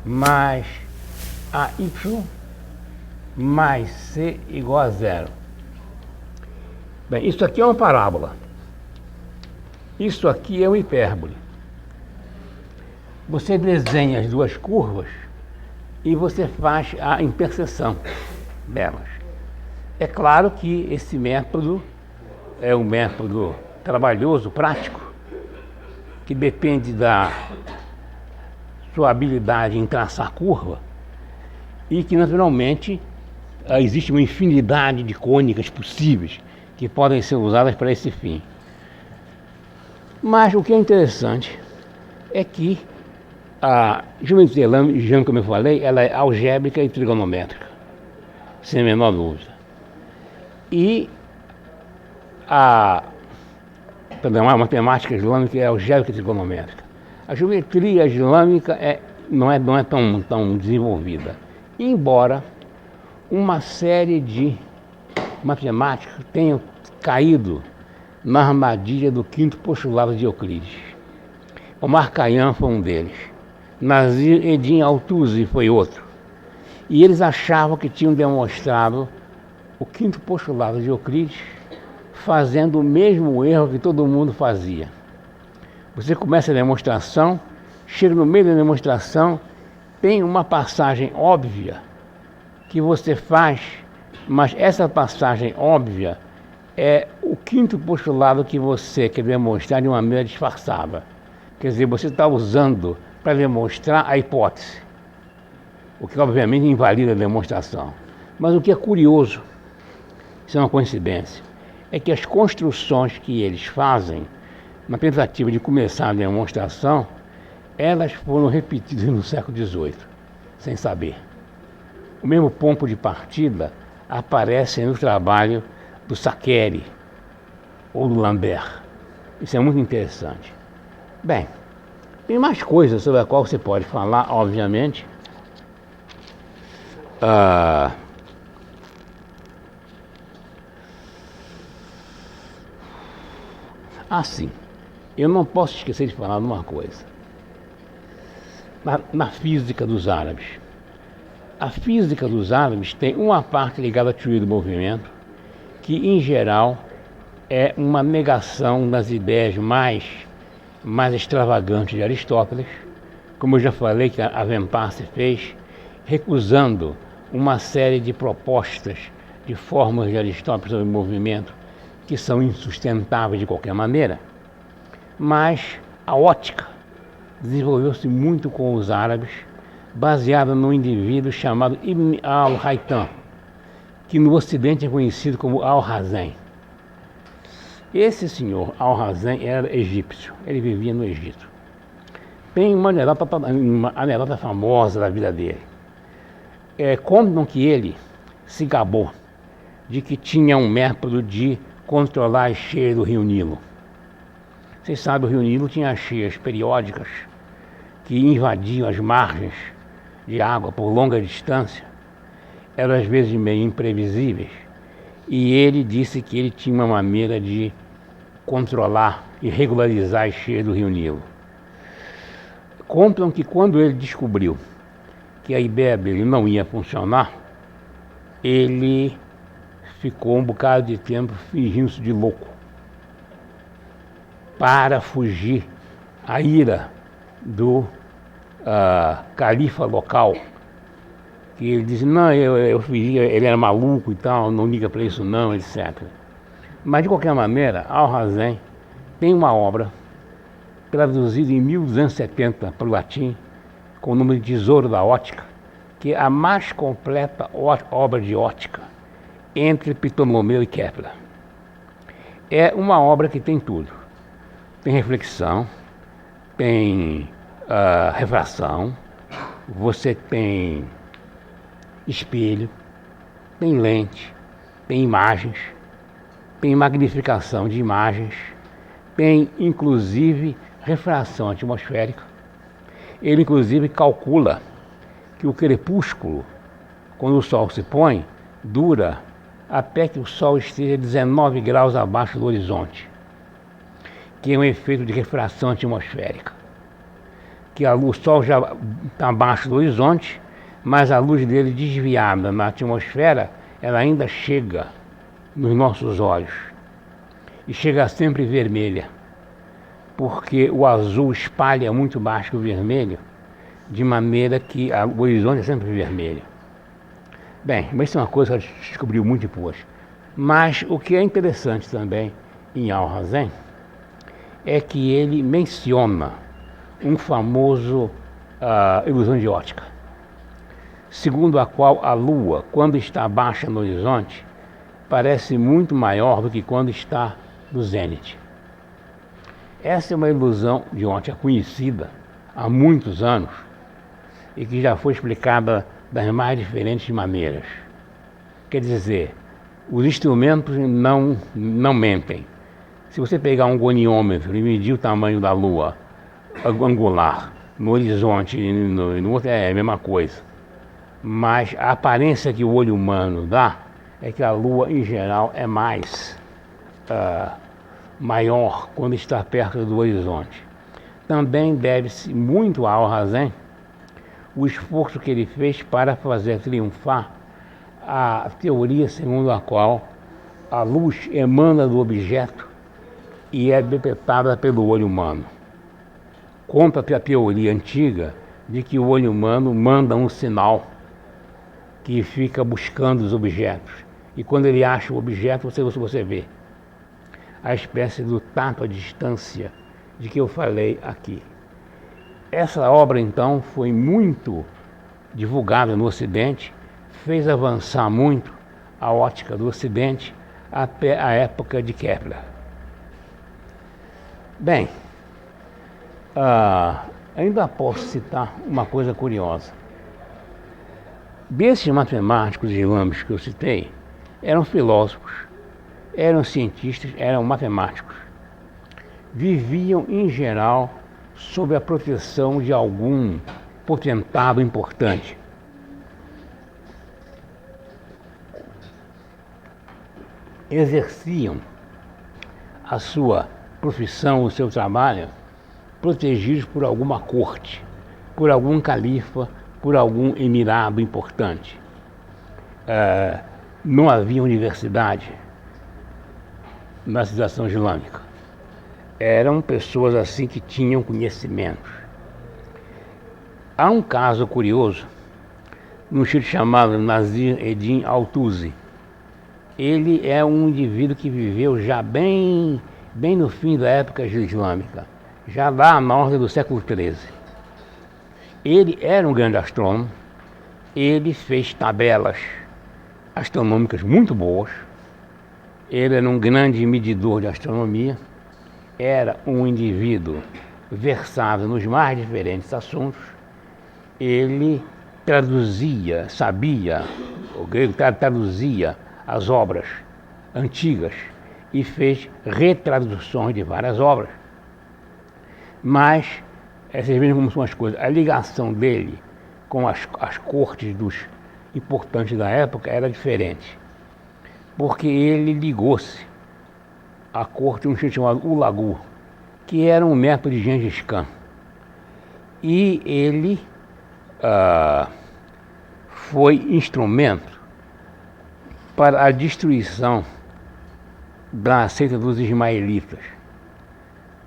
mais ay mais c igual a zero. Bem, isso aqui é uma parábola. Isso aqui é uma hipérbole. Você desenha as duas curvas e você faz a interseção delas. É claro que esse método é um método trabalhoso, prático, que depende da sua habilidade em traçar curva e que, naturalmente, existe uma infinidade de cônicas possíveis que podem ser usadas para esse fim. Mas o que é interessante é que a geometria lamiana, como eu falei, ela é algébrica e trigonométrica, sem a menor dúvida. E a matemática islâmica é algébrica e trigonométrica. A geometria islâmica não é tão desenvolvida, embora uma série de matemáticos tenham caído na armadilha do quinto postulado de Euclides. Omar Khayyam foi um deles. Nasir Eddin Al-Tusi foi outro. E eles achavam que tinham demonstrado o quinto postulado de Euclides fazendo o mesmo erro que todo mundo fazia. Você começa a demonstração, chega no meio da demonstração, tem uma passagem óbvia que você faz, mas essa passagem óbvia é o quinto postulado que você quer demonstrar de uma maneira disfarçada. Quer dizer, você está usando para demonstrar a hipótese, o que obviamente invalida a demonstração. Mas o que é curioso, isso é uma coincidência, é que as construções que eles fazem na tentativa de começar a demonstração, elas foram repetidas no século XVIII, sem saber. O mesmo ponto de partida aparece no trabalho do Saccheri ou do Lambert. Isso é muito interessante. Bem, Tem mais coisas sobre a qual você pode falar, obviamente. Sim, eu não posso esquecer de falar de uma coisa. Na física dos árabes. A física dos árabes tem uma parte ligada à teoria do movimento, que em geral é uma negação das ideias mais extravagantes de Aristóteles, como eu já falei que a Vemparse fez, recusando uma série de propostas de formas de Aristóteles sobre o movimento que são insustentáveis de qualquer maneira. Mas a ótica desenvolveu-se muito com os árabes, baseada num indivíduo chamado Ibn al-Haytham, que no Ocidente é conhecido como Al-Hazen. Esse senhor Al-Hazen era egípcio, ele vivia no Egito. Tem uma anedota famosa da vida dele. Contam que ele se gabou de que tinha um método de controlar as cheias do rio Nilo. Vocês sabem, o rio Nilo tinha cheias periódicas que invadiam as margens de água por longa distância, eram às vezes meio imprevisíveis, e ele disse que ele tinha uma maneira de controlar e regularizar as cheias do rio Nilo. Contam que quando ele descobriu que a Ibérbele não ia funcionar, ele ficou um bocado de tempo fingindo-se de louco para fugir à ira do califa local, que ele disse, não, eu fingi, ele era maluco e tal, não liga para isso não, etc. Mas de qualquer maneira, Al-Hazen tem uma obra traduzida em 1270 para o latim, com o nome de Tesouro da Ótica, que é a mais completa obra de ótica entre Ptolomeu e Kepler. É uma obra que tem tudo. Tem reflexão, tem refração, você tem espelho, tem lente, tem imagens, tem magnificação de imagens, tem inclusive refração atmosférica. Ele inclusive calcula que o crepúsculo, quando o sol se põe, dura até que o sol esteja 19 graus abaixo do horizonte, que é um efeito de refração atmosférica. Que o sol já está abaixo do horizonte, mas a luz dele desviada na atmosfera, ela ainda chega nos nossos olhos. E chega sempre vermelha, porque o azul espalha muito mais que o vermelho, de maneira que o horizonte é sempre vermelho. Bem, mas isso é uma coisa que a gente descobriu muito depois. Mas o que é interessante também em Al-Hazen é que ele menciona um famoso ilusão de ótica, segundo a qual a Lua, quando está baixa no horizonte, parece muito maior do que quando está no zênite. Essa é uma ilusão de ótica conhecida há muitos anos e que já foi explicada das mais diferentes maneiras. Quer dizer, os instrumentos não mentem. Se você pegar um goniômetro e medir o tamanho da Lua angular no horizonte e no outro, é a mesma coisa. Mas a aparência que o olho humano dá é que a Lua, em geral, é mais maior quando está perto do horizonte. Também deve-se muito a Al-Hazen o esforço que ele fez para fazer triunfar a teoria segundo a qual a luz emana do objeto e é detectada pelo olho humano. Conta a teoria antiga de que o olho humano manda um sinal que fica buscando os objetos. E quando ele acha o objeto, você vê. A espécie do tato à distância de que eu falei aqui. Essa obra, então, foi muito divulgada no Ocidente, fez avançar muito a ótica do Ocidente até a época de Kepler. Bem, ainda posso citar uma coisa curiosa. Desses matemáticos islâmicos que eu citei, eram filósofos, eram cientistas, eram matemáticos. Viviam, em geral, sob a proteção de algum potentado importante. Exerciam a sua profissão, o seu trabalho, protegidos por alguma corte, por algum califa, por algum emirado importante. Não havia universidade na civilização islâmica. Eram pessoas assim que tinham conhecimentos. Há um caso curioso, num sítio chamado Nasir Eddin Al-Tusi. Ele é um indivíduo que viveu já bem no fim da época islâmica, já lá na ordem do século XIII. Ele era um grande astrônomo, ele fez tabelas astronômicas muito boas, ele era um grande medidor de astronomia, era um indivíduo versado nos mais diferentes assuntos, ele traduzia, sabia, o grego traduzia as obras antigas e fez retraduções de várias obras. Mas, vocês veem como são as coisas, a ligação dele com as cortes dos importantes da época era diferente, porque ele ligou-se à corte de um sujeito chamado Hulagu, que era um neto de Gengis Khan, e ele foi instrumento para a destruição da seita dos ismaelitas,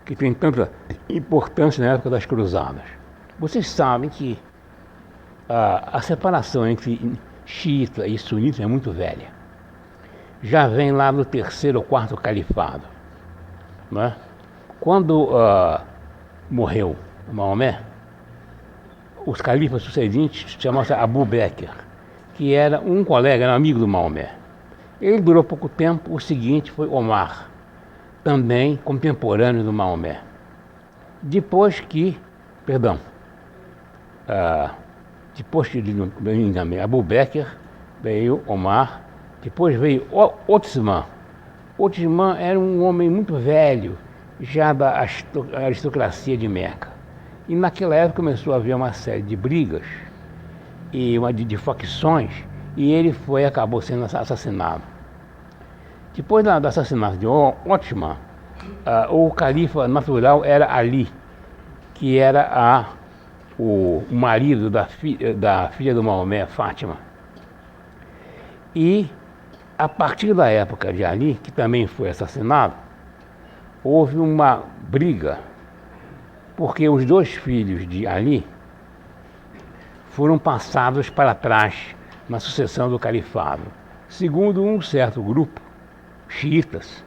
que tem tanta importância na época das cruzadas. Vocês sabem que a separação entre xiita e sunita é muito velha. Já vem lá no terceiro ou quarto califado, né? Quando morreu Maomé, os califas sucedentes chamavam-se Abu Bakr, que era um colega, era um amigo do Maomé. Ele durou pouco tempo, o seguinte foi Omar, também contemporâneo do Maomé. Depois que Abu Bakr, veio Omar, depois veio Othman. Othman era um homem muito velho, já da aristocracia de Meca. E naquela época começou a haver uma série de brigas e de facções, e ele acabou sendo assassinado. Depois do assassinato de Othman, o califa natural era Ali, que era o marido da filha do Maomé, Fátima. E a partir da época de Ali, que também foi assassinado, houve uma briga, porque os dois filhos de Ali foram passados para trás na sucessão do califado. Segundo um certo grupo, xiitas,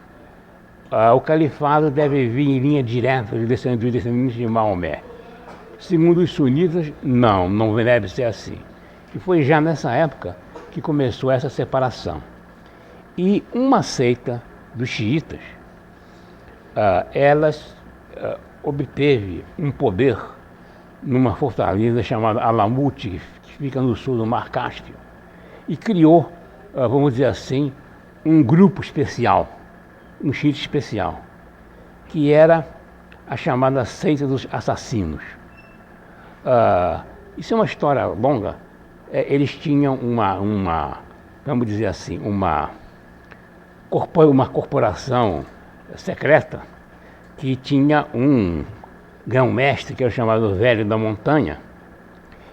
o califado deve vir em linha direta dos descendentes de Maomé. Segundo os sunitas, não deve ser assim. E foi já nessa época que começou essa separação. E uma seita dos xiitas, obteve um poder numa fortaleza chamada Alamut, que fica no sul do Mar Cáspio, e criou, vamos dizer assim, um grupo especial, um xiita especial, que era a chamada seita dos assassinos. Isso é uma história longa. Eles tinham vamos dizer assim, uma corporação secreta que tinha um grão-mestre, que era chamado Velho da Montanha,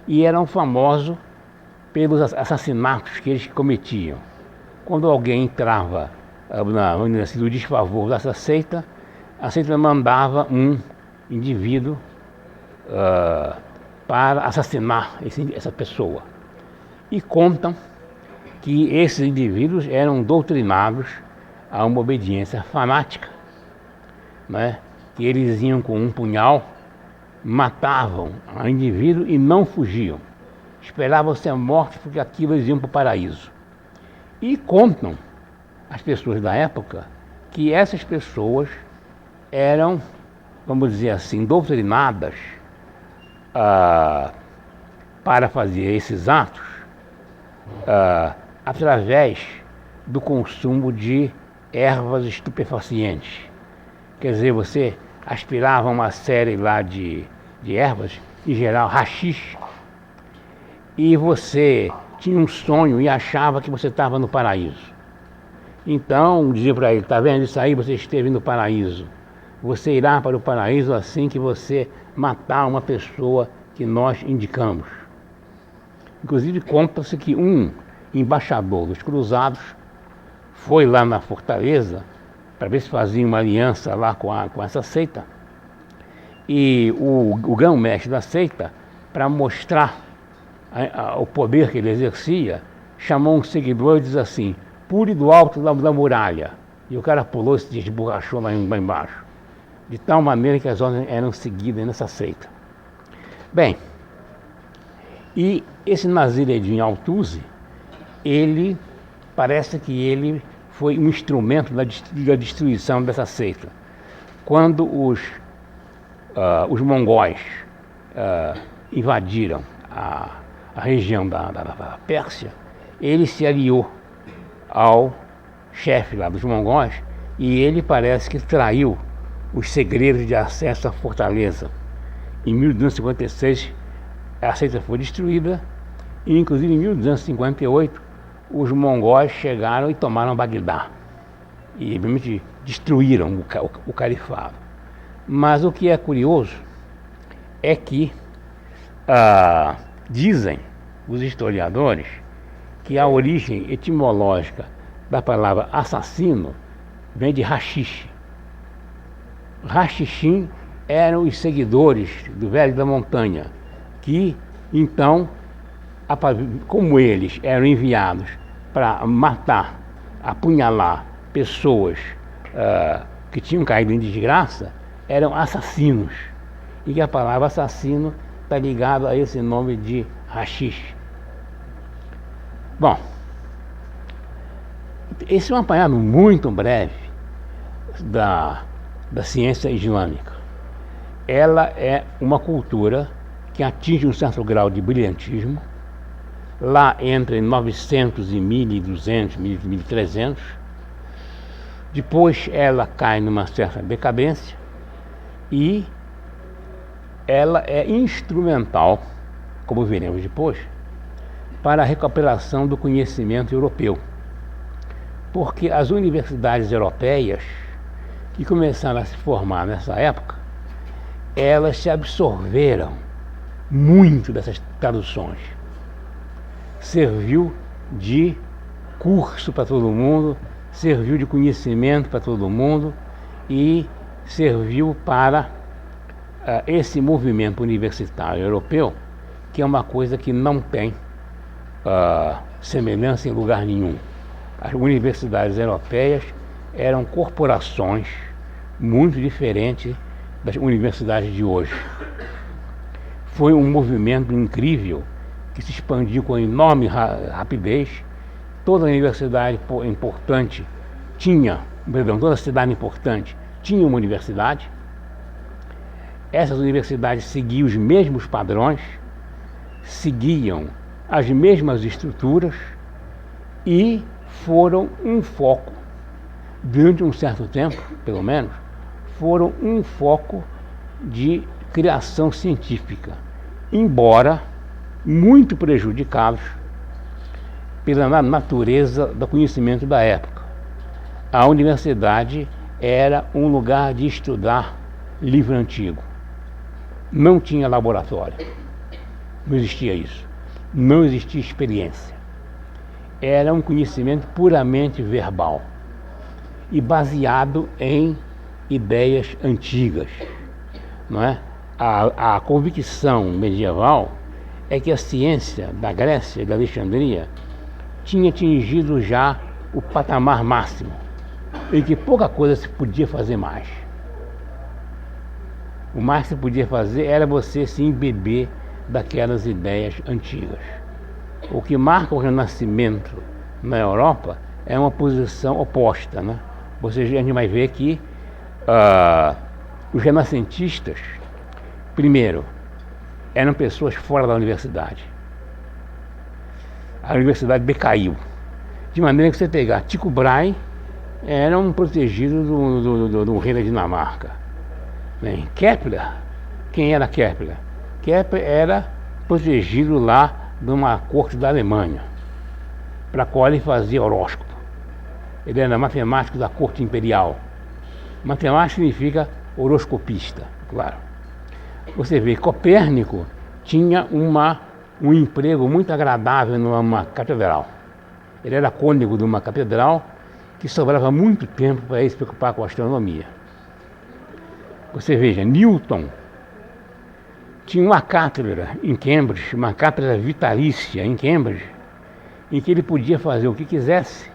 e eram famosos pelos assassinatos que eles cometiam. Quando alguém entrava no desfavor dessa seita, a seita mandava um indivíduo para assassinar essa pessoa. E contam que esses indivíduos eram doutrinados a uma obediência fanática, né? Que eles iam com um punhal, matavam o indivíduo e não fugiam. Esperavam ser mortos porque aquilo eles iam para o paraíso. E contam as pessoas da época que essas pessoas eram, vamos dizer assim, doutrinadas para fazer esses atos através do consumo de ervas estupefacientes. Quer dizer, você aspiravam uma série lá de ervas, em geral haxixe, e você tinha um sonho e achava que você estava no paraíso. Então, dizia para ele, está vendo isso aí? Você esteve no paraíso. Você irá para o paraíso assim que você matar uma pessoa que nós indicamos. Inclusive, conta-se que um embaixador dos cruzados foi lá na fortaleza para ver se fazia uma aliança lá com essa seita. E o grão-mestre da seita, para mostrar o poder que ele exercia, chamou um seguidor e diz assim: pule do alto da muralha. E o cara pulou e se esborrachou lá embaixo. De tal maneira que as ordens eram seguidas nessa seita. Bem, e esse Nasir-ed-Din Althusi, ele parece que ele foi um instrumento da destruição dessa seita. Quando os mongóis invadiram a região da Pérsia, ele se aliou ao chefe lá dos mongóis e ele parece que traiu os segredos de acesso à fortaleza. Em 1256 a seita foi destruída e inclusive em 1258 os mongóis chegaram e tomaram Bagdá e realmente destruíram o califado. Mas o que é curioso é que dizem os historiadores que a origem etimológica da palavra assassino vem de haxixe. Haxixim eram os seguidores do Velho da Montanha, que então, como eles eram enviados para matar, apunhalar pessoas que tinham caído em desgraça, eram assassinos. E que a palavra assassino está ligada a esse nome de haxixe. Bom, esse é um apanhado muito breve da ciência islâmica. Ela é uma cultura que atinge um certo grau de brilhantismo, lá entre 900 e 1200, 1300. Depois ela cai numa certa decadência e ela é instrumental, como veremos depois, para a recuperação do conhecimento europeu. Porque as universidades europeias que começaram a se formar nessa época, elas se absorveram muito dessas traduções. Serviu de curso para todo mundo, serviu de conhecimento para todo mundo e serviu para esse movimento universitário europeu, que é uma coisa que não tem semelhança em lugar nenhum. As universidades europeias eram corporações muito diferentes das universidades de hoje. Foi um movimento incrível que se expandiu com enorme rapidez. Toda universidade importante toda cidade importante tinha uma universidade. Essas universidades seguiam os mesmos padrões, seguiam as mesmas estruturas e foram um foco, durante um certo tempo, pelo menos, foram um foco de criação científica, embora muito prejudicados pela natureza do conhecimento da época. A universidade era um lugar de estudar livro antigo. Não tinha laboratório. Não existia isso. Não existia experiência. Era um conhecimento puramente verbal e baseado em ideias antigas, não é? A convicção medieval é que a ciência da Grécia e da Alexandria tinha atingido já o patamar máximo, em que pouca coisa se podia fazer mais. O mais que se podia fazer era você se embeber daquelas ideias antigas. O que marca o Renascimento na Europa é uma posição oposta, né? Ou seja, a gente vai ver que os renascentistas, primeiro, eram pessoas fora da universidade. A universidade decaiu. De maneira que você pegar Tycho Brahe, era um protegido do rei da Dinamarca. Bem, Kepler, quem era Kepler? Kepler era protegido lá de uma corte da Alemanha, para a qual ele fazia horóscopo. Ele era matemático da corte imperial. Matemático significa horoscopista, claro. Você vê, Copérnico tinha um emprego muito agradável numa catedral. Ele era cônego de uma catedral que sobrava muito tempo para ele se preocupar com a astronomia. Você veja, Newton tinha uma cátedra em Cambridge, uma cátedra vitalícia em Cambridge, em que ele podia fazer o que quisesse,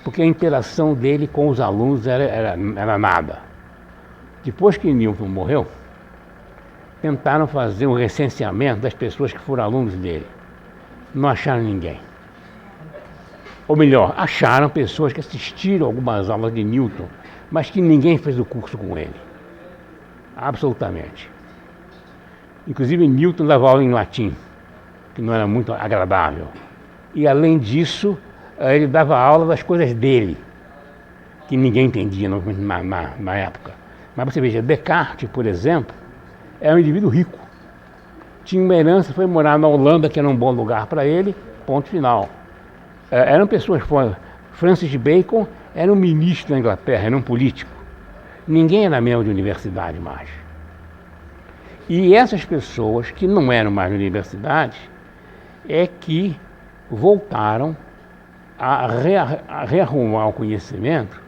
porque a interação dele com os alunos era nada. Depois que Newton morreu, tentaram fazer um recenseamento das pessoas que foram alunos dele. Não acharam ninguém. Ou melhor, acharam pessoas que assistiram algumas aulas de Newton, mas que ninguém fez o curso com ele. Absolutamente. Inclusive Newton dava aula em latim, que não era muito agradável. E além disso, ele dava aula das coisas dele, que ninguém entendia na época. Mas você veja, Descartes, por exemplo, era um indivíduo rico. Tinha uma herança, foi morar na Holanda, que era um bom lugar para ele, ponto final. Eram pessoas fora. Francis Bacon era um ministro da Inglaterra, era um político. Ninguém era membro de universidade mais. E essas pessoas que não eram mais de universidade é que voltaram a rearrumar o conhecimento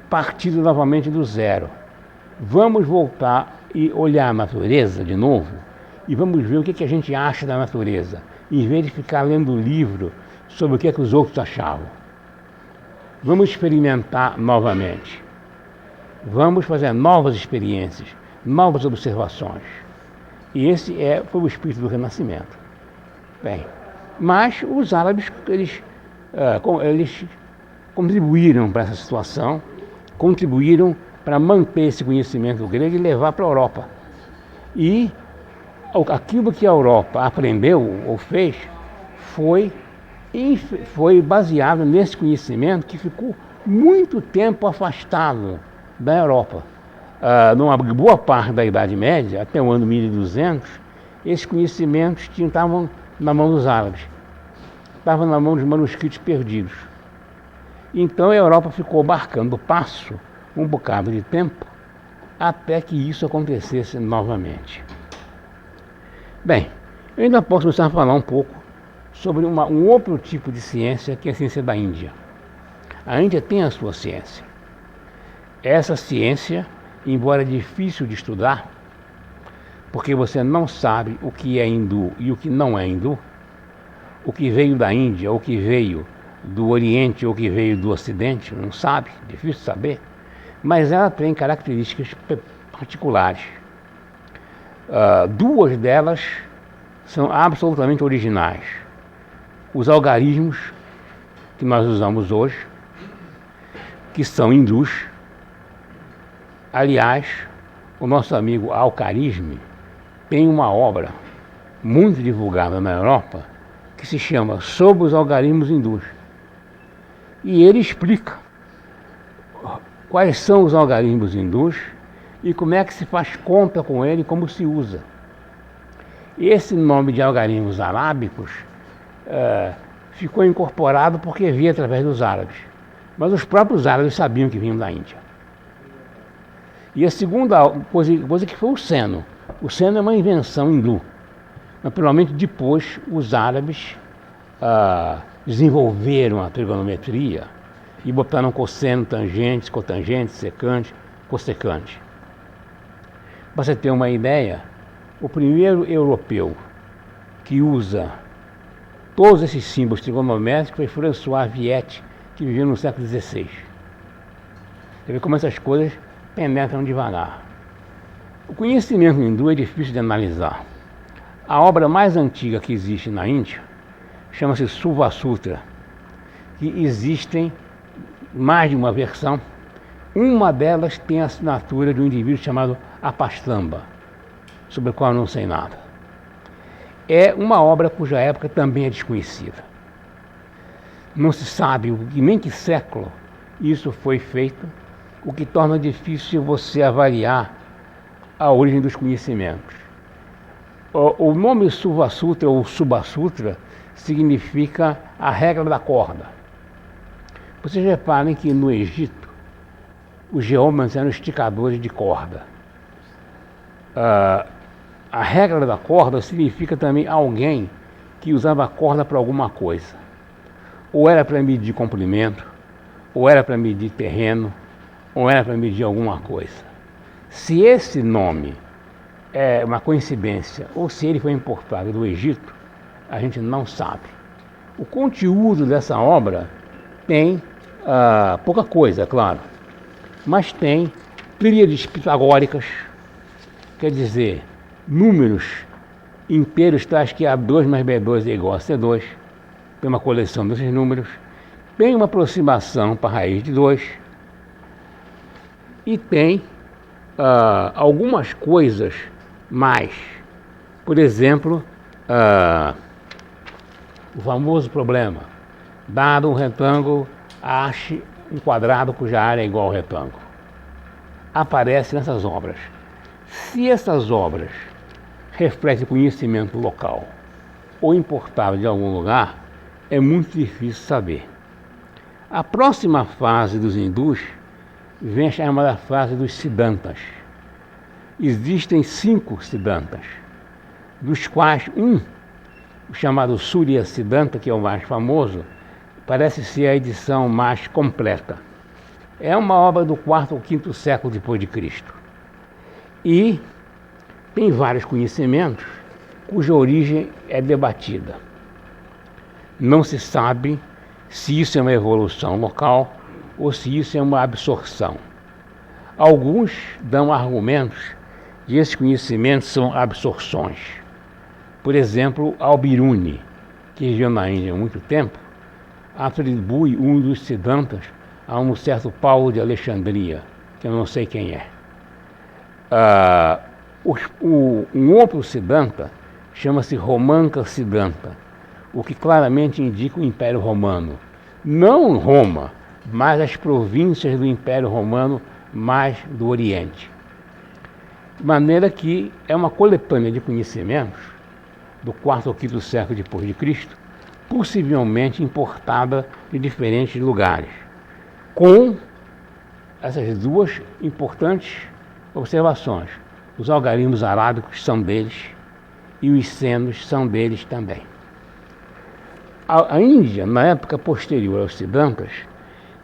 partindo novamente do zero. Vamos voltar e olhar a natureza de novo e vamos ver o que a gente acha da natureza, em vez de ficar lendo livro sobre o que os outros achavam. Vamos experimentar novamente. Vamos fazer novas experiências, novas observações. E esse foi o espírito do Renascimento. Bem, mas os árabes, eles contribuíram para essa situação, contribuíram para manter esse conhecimento grego e levar para a Europa. E aquilo que a Europa aprendeu ou fez foi baseado nesse conhecimento que ficou muito tempo afastado da Europa. Numa boa parte da Idade Média, até o ano 1200, esses conhecimentos estavam na mão dos árabes, estavam na mão dos manuscritos perdidos. Então a Europa ficou marcando o passo um bocado de tempo até que isso acontecesse novamente. Bem, eu ainda posso começar a falar um pouco sobre um outro tipo de ciência, que é a ciência da Índia. A Índia tem a sua ciência. Essa ciência, embora difícil de estudar, porque você não sabe o que é hindu e o que não é hindu, o que veio da Índia, o que veio do Oriente ou o que veio do Ocidente, não sabe, difícil saber, mas ela tem características particulares. Duas delas são absolutamente originais. Os algarismos que nós usamos hoje, que são hindus. Aliás, o nosso amigo Al-Khwarizmi tem uma obra muito divulgada na Europa que se chama Sobre os Algarismos Hindus. E ele explica quais são os algarismos hindus e como é que se faz conta com ele e como se usa. Esse nome de algarismos arábicos ficou incorporado porque via através dos árabes. Mas os próprios árabes sabiam que vinham da Índia. E a segunda coisa que foi o seno. O seno é uma invenção hindu. Naturalmente, depois, os árabes desenvolveram a trigonometria e botaram cosseno, tangente, cotangente, secante, cossecante. Para você ter uma ideia, o primeiro europeu que usa todos esses símbolos trigonométricos foi François Viette, que viveu no século XVI. Você vê como essas coisas penetram devagar. O conhecimento hindu é difícil de analisar. A obra mais antiga que existe na Índia chama-se Suva Sutra, que existem mais de uma versão. Uma delas tem a assinatura de um indivíduo chamado Apastamba, sobre o qual eu não sei nada. É uma obra cuja época também é desconhecida. Não se sabe nem que século isso foi feito, o que torna difícil você avaliar a origem dos conhecimentos. O nome Suva Sutra ou Subha Sutra significa a regra da corda. Vocês reparem que no Egito os geômetras eram esticadores de corda. A regra da corda significa também alguém que usava a corda para alguma coisa. Ou era para medir comprimento, ou era para medir terreno, ou era para medir alguma coisa. Se esse nome é uma coincidência, ou se ele foi importado do Egito, a gente não sabe. O conteúdo dessa obra tem pouca coisa, claro, mas tem tríades pitagóricas, quer dizer, números inteiros tais que A2 mais B2 é igual a C2, tem uma coleção desses números, tem uma aproximação para a raiz de 2 e tem algumas coisas mais. Por exemplo, o famoso problema, dado um retângulo, ache um quadrado cuja área é igual ao retângulo. Aparece nessas obras. Se essas obras refletem conhecimento local ou importado de algum lugar, é muito difícil saber. A próxima fase dos hindus vem a chamada fase dos Siddhantas. Existem 5 Siddhantas, dos quais o chamado Surya Siddhanta, que é o mais famoso, parece ser a edição mais completa. É uma obra do 4º ou 5º século depois de Cristo. E tem vários conhecimentos cuja origem é debatida. Não se sabe se isso é uma evolução local ou se isso é uma absorção. Alguns dão argumentos de esses conhecimentos são absorções. Por exemplo, Al-Biruni, que viveu na Índia há muito tempo, atribui um dos Siddhantas a um certo Paulo de Alexandria, que eu não sei quem é. Um outro Siddhanta chama-se Romanka Siddhanta, o que claramente indica o Império Romano. Não Roma, mas as províncias do Império Romano mais do Oriente. De maneira que é uma coletânea de conhecimentos do 4º ou 5º século depois de Cristo, possivelmente importada de diferentes lugares, com essas duas importantes observações. Os algarismos arábicos são deles e os senos são deles também. A Índia, na época posterior aos Siddhantas,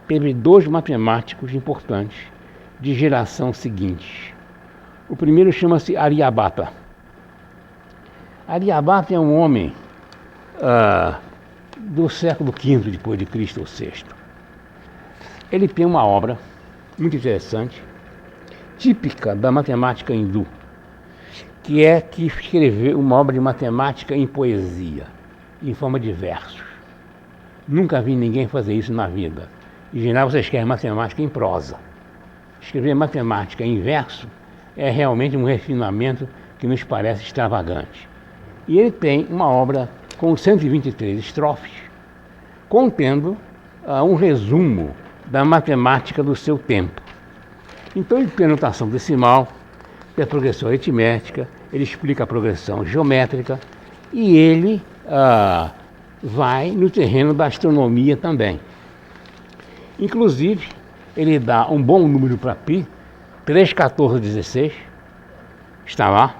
teve 2 matemáticos importantes de geração seguinte. O primeiro chama-se Aryabhata. Aryabhata é um homem do século V depois de Cristo ou VI. Ele tem uma obra muito interessante, típica da matemática hindu, que escreveu uma obra de matemática em poesia, em forma de versos. Nunca vi ninguém fazer isso na vida. Em geral, você escreve matemática em prosa. Escrever matemática em verso é realmente um refinamento que nos parece extravagante. E ele tem uma obra com 123 estrofes, contendo um resumo da matemática do seu tempo. Então ele tem a notação decimal, tem a progressão aritmética, ele explica a progressão geométrica e ele vai no terreno da astronomia também. Inclusive, ele dá um bom número para π, 3,1416, está lá.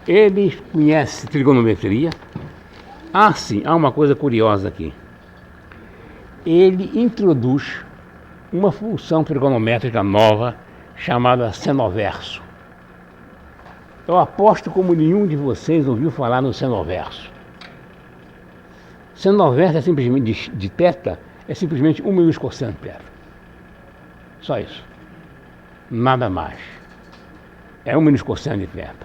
Ele conhece trigonometria. Sim, há uma coisa curiosa aqui. Ele introduz uma função trigonométrica nova chamada senoverso. Eu aposto como nenhum de vocês ouviu falar no senoverso. Senoverso é simplesmente de θ, é simplesmente 1 menos cosseno de θ. Só isso. Nada mais. É 1 menos cosseno de θ.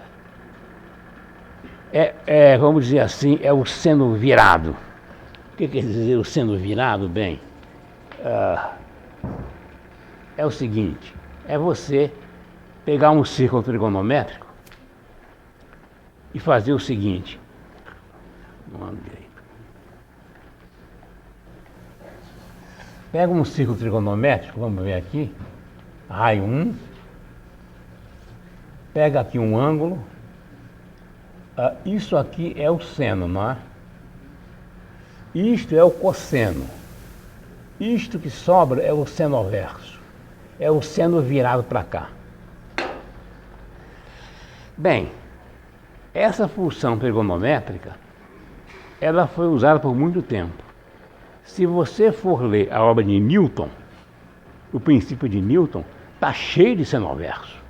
Vamos dizer assim, é o seno virado. O que quer dizer o seno virado? Bem, é o seguinte, é você pegar um círculo trigonométrico e fazer o seguinte. Pega um círculo trigonométrico, vamos ver aqui, raio 1, pega aqui um ângulo, isso aqui é o seno, não é? Isto é o cosseno. Isto que sobra é o senoverso. É o seno virado para cá. Bem, essa função trigonométrica, ela foi usada por muito tempo. Se você for ler a obra de Newton, o princípio de Newton, está cheio de senoverso.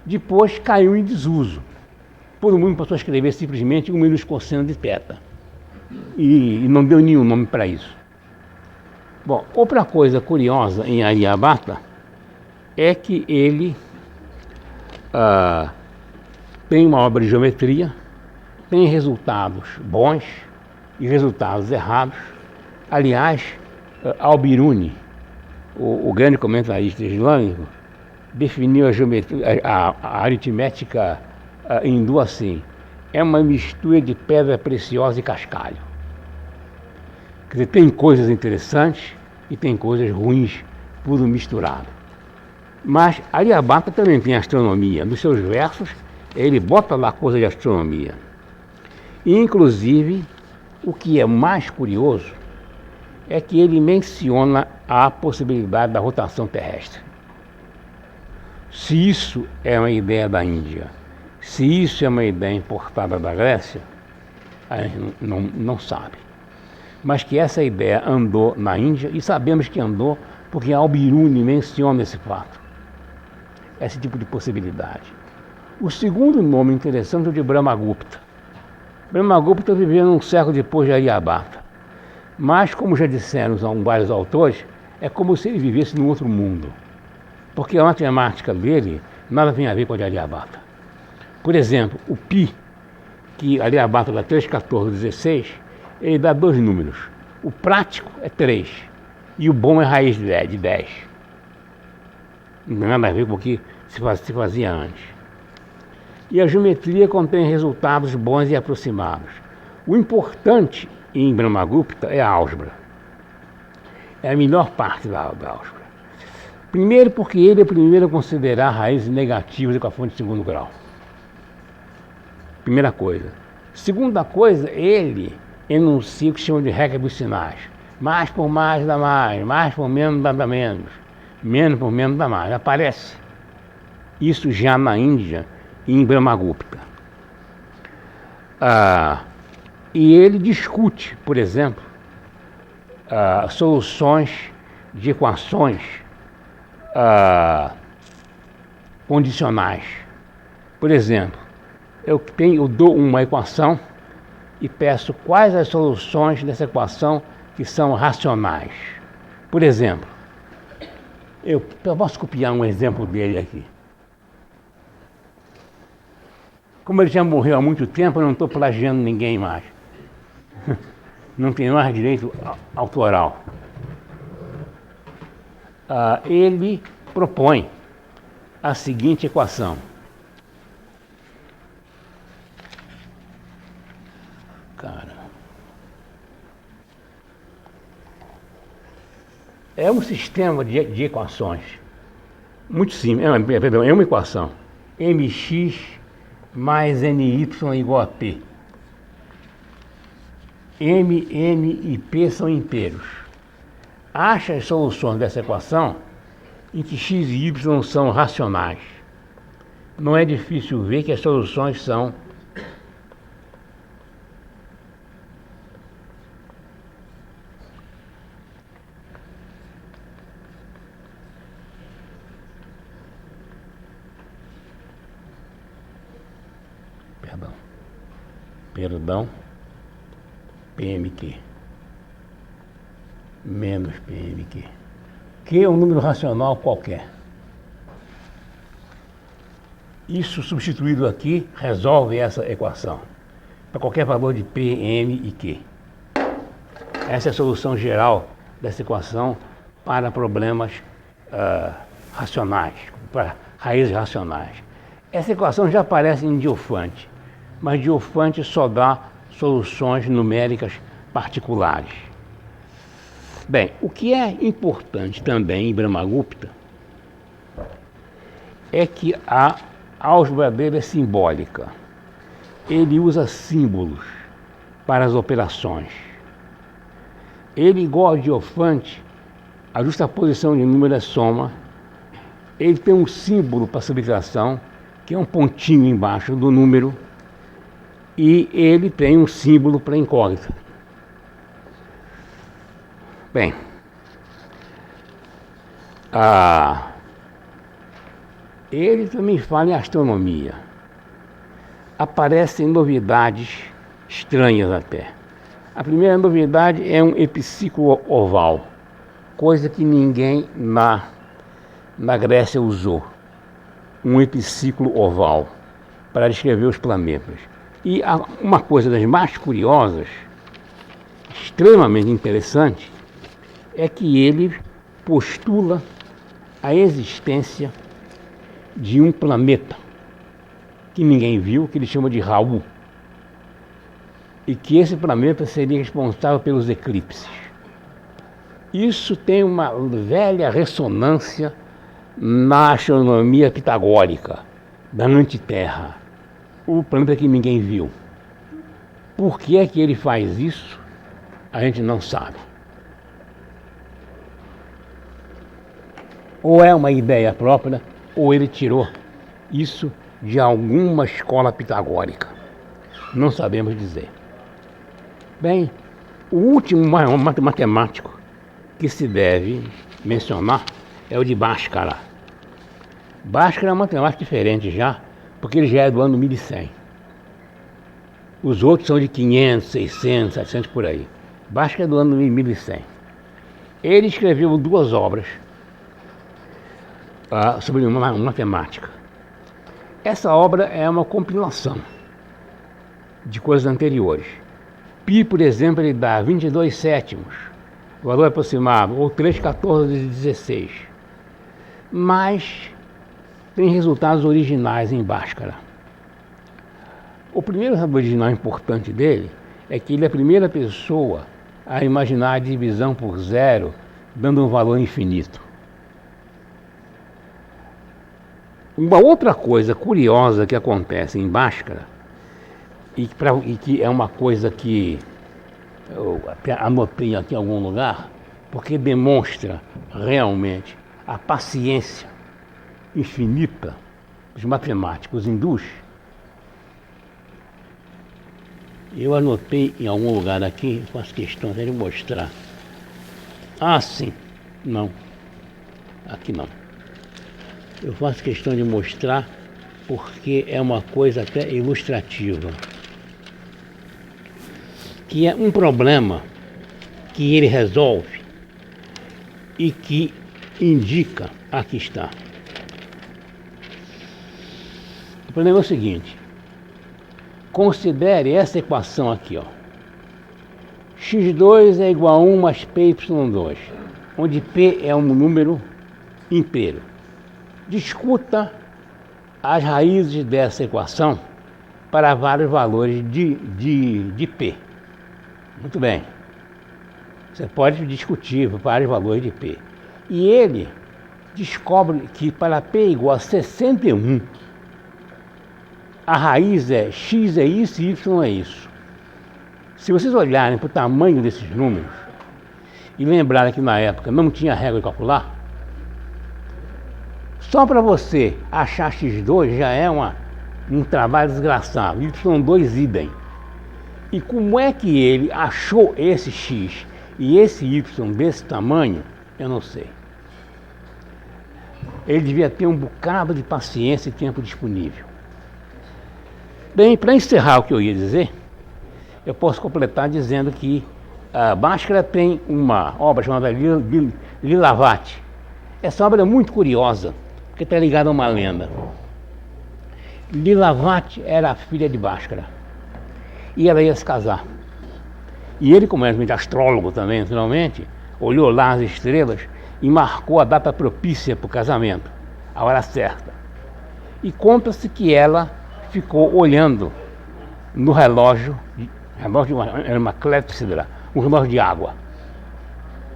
Depois caiu em desuso. Todo mundo passou a escrever simplesmente um menos cosseno de θ. E não deu nenhum nome para isso. Bom, outra coisa curiosa em Aryabhata é que ele tem uma obra de geometria, tem resultados bons e resultados errados. Aliás, Al-Biruni, o grande comentarista islâmico, definiu a geometria, a aritmética hindu assim: é uma mistura de pedra preciosa e cascalho. Quer dizer, tem coisas interessantes e tem coisas ruins, tudo misturado. Mas Aryabhata também tem astronomia. Nos seus versos, ele bota lá coisa de astronomia. E, inclusive, o que é mais curioso é que ele menciona a possibilidade da rotação terrestre. Se isso é uma ideia da Índia, se isso é uma ideia importada da Grécia, a gente não sabe. Mas que essa ideia andou na Índia, e sabemos que andou porque Al-Biruni menciona esse fato, esse tipo de possibilidade. O segundo nome interessante é o de Brahmagupta. Brahmagupta viveu num século depois de Aryabhata, mas, como já disseram vários autores, é como se ele vivesse num outro mundo, porque a matemática dele nada tem a ver com a de Aryabhata. Por exemplo, o π, que Aryabhata dá 3, 14, 16, ele dá 2 números. O prático é 3 e o bom é raiz de 10. Não tem nada a ver com o que se fazia antes. E a geometria contém resultados bons e aproximados. O importante em Brahmagupta é a álgebra. É a melhor parte da álgebra. Primeiro porque ele é o primeiro a considerar raízes negativas com a fonte de segundo grau. Primeira coisa. Segunda coisa, ele enuncia o que chama de regra dos sinais. Mais por mais dá mais por menos dá menos, menos por menos dá mais. Aparece isso já na Índia, em Brahmagupta. E ele discute, por exemplo, soluções de equações condicionais. Por exemplo, eu dou uma equação e peço quais as soluções dessa equação que são racionais. Por exemplo, eu posso copiar um exemplo dele aqui. Como ele já morreu há muito tempo, eu não estou plagiando ninguém mais. Não tem mais direito autoral. Ele propõe a seguinte equação. É um sistema de equações muito simples. É uma equação. Mx mais ny igual a p. M, N e P são inteiros. Acha as soluções dessa equação em que x e y são racionais. Não é difícil ver que as soluções são PMQ menos PMQ. Q é um número racional qualquer. Isso substituído aqui resolve essa equação para qualquer valor de P, M e Q. Essa é a solução geral dessa equação para problemas racionais, para raízes racionais. Essa equação já aparece em Diofante, mas Diofante só dá soluções numéricas particulares. Bem, o que é importante também em Brahmagupta é que a álgebra dele é simbólica. Ele usa símbolos para as operações. Ele, igual ao Diofante, a justaposição de número é soma. Ele tem um símbolo para subtração, que é um pontinho embaixo do número, e ele tem um símbolo para incógnita. Bem, ele também fala em astronomia. Aparecem novidades estranhas até. A primeira novidade é um epiciclo oval, coisa que ninguém na Grécia usou. Um epiciclo oval para descrever os planetas. E uma coisa das mais curiosas, extremamente interessante, é que ele postula a existência de um planeta que ninguém viu, que ele chama de Raul, e que esse planeta seria responsável pelos eclipses. Isso tem uma velha ressonância na astronomia pitagórica, da antiterra, o planeta que ninguém viu. Por que é que ele faz isso? A gente não sabe. Ou é uma ideia própria, ou ele tirou isso de alguma escola pitagórica. Não sabemos dizer. Bem, o último matemático que se deve mencionar é o de Bhaskara. Bhaskara é um matemático diferente já, porque ele já é do ano 1100. Os outros são de 500, 600, 700 por aí. Bhaskara é do ano 1100. Ele escreveu 2 obras sobre uma matemática. Essa obra é uma compilação de coisas anteriores. Pi, por exemplo, ele dá 22 sétimos, valor aproximado, ou 3,1416. Mas tem resultados originais em Bhaskara. O primeiro original importante dele é que ele é a primeira pessoa a imaginar a divisão por zero, dando um valor infinito. Uma outra coisa curiosa que acontece em Bhaskara, e que é uma coisa que eu até anotei aqui em algum lugar, porque demonstra realmente a paciência infinita dos matemáticos hindus. Eu anotei em algum lugar aqui, faço questão até de mostrar. Sim, não, aqui não. Eu faço questão de mostrar porque é uma coisa até ilustrativa, que é um problema que ele resolve e que indica, aqui está. O problema é o seguinte: considere essa equação aqui, ó. x2 é igual a 1 mais py2, onde p é um número inteiro. Discuta as raízes dessa equação para vários valores de p. Muito bem. Você pode discutir vários valores de p. E ele descobre que para p igual a 61, a raiz é x é isso e y é isso. Se vocês olharem para o tamanho desses números e lembrarem que na época não tinha regra de calcular, só para você achar x2 já é um trabalho desgraçado, y2 idem. E como é que ele achou esse x e esse y desse tamanho, eu não sei. Ele devia ter um bocado de paciência e tempo disponível. Bem, para encerrar o que eu ia dizer, eu posso completar dizendo que a Bhaskara tem uma obra chamada Lilavati. Essa obra é muito curiosa, porque está ligada a uma lenda. Lilavati era a filha de Bhaskara e ela ia se casar. E ele, como era astrólogo também, naturalmente, olhou lá as estrelas e marcou a data propícia para o casamento, a hora certa. E conta-se que ela ficou olhando no relógio era uma clepsidra, um relógio de água,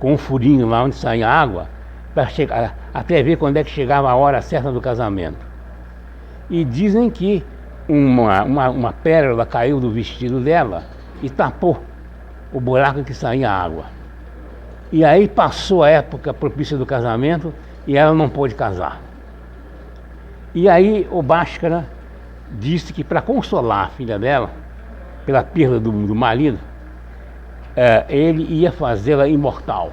com um furinho lá onde saía a água, para chegar, até ver quando é que chegava a hora certa do casamento. E dizem que uma pérola caiu do vestido dela e tapou o buraco que saía água. E aí passou a época propícia do casamento e ela não pôde casar. E aí o Bhaskara disse que para consolar a filha dela, pela perda do marido, ele ia fazê-la imortal.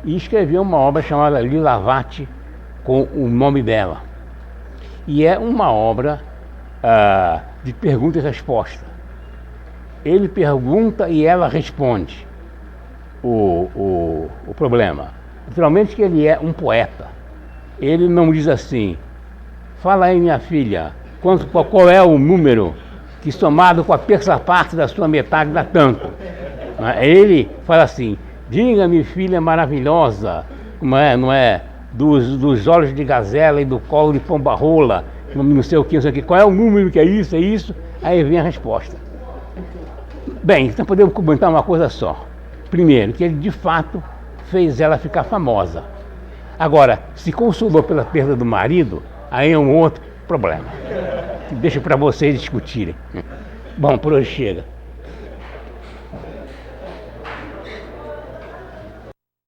E escreveu uma obra chamada Lilavati com o nome dela. E é uma obra de pergunta e resposta. Ele pergunta e ela responde o problema. Naturalmente que ele é um poeta. Ele não diz assim: fala aí, minha filha, qual é o número que somado com a terça parte da sua metade dá tanto. Ele fala assim: diga-me, filha maravilhosa, não é? Dos olhos de gazela e do colo de pomba-rola, não sei o que, não sei o que, qual é o número que é isso, aí vem a resposta. Bem, então podemos comentar uma coisa só. Primeiro, que ele de fato fez ela ficar famosa. Agora, se consolou pela perda do marido, aí é um outro problema. Deixo para vocês discutirem. Bom, por hoje chega.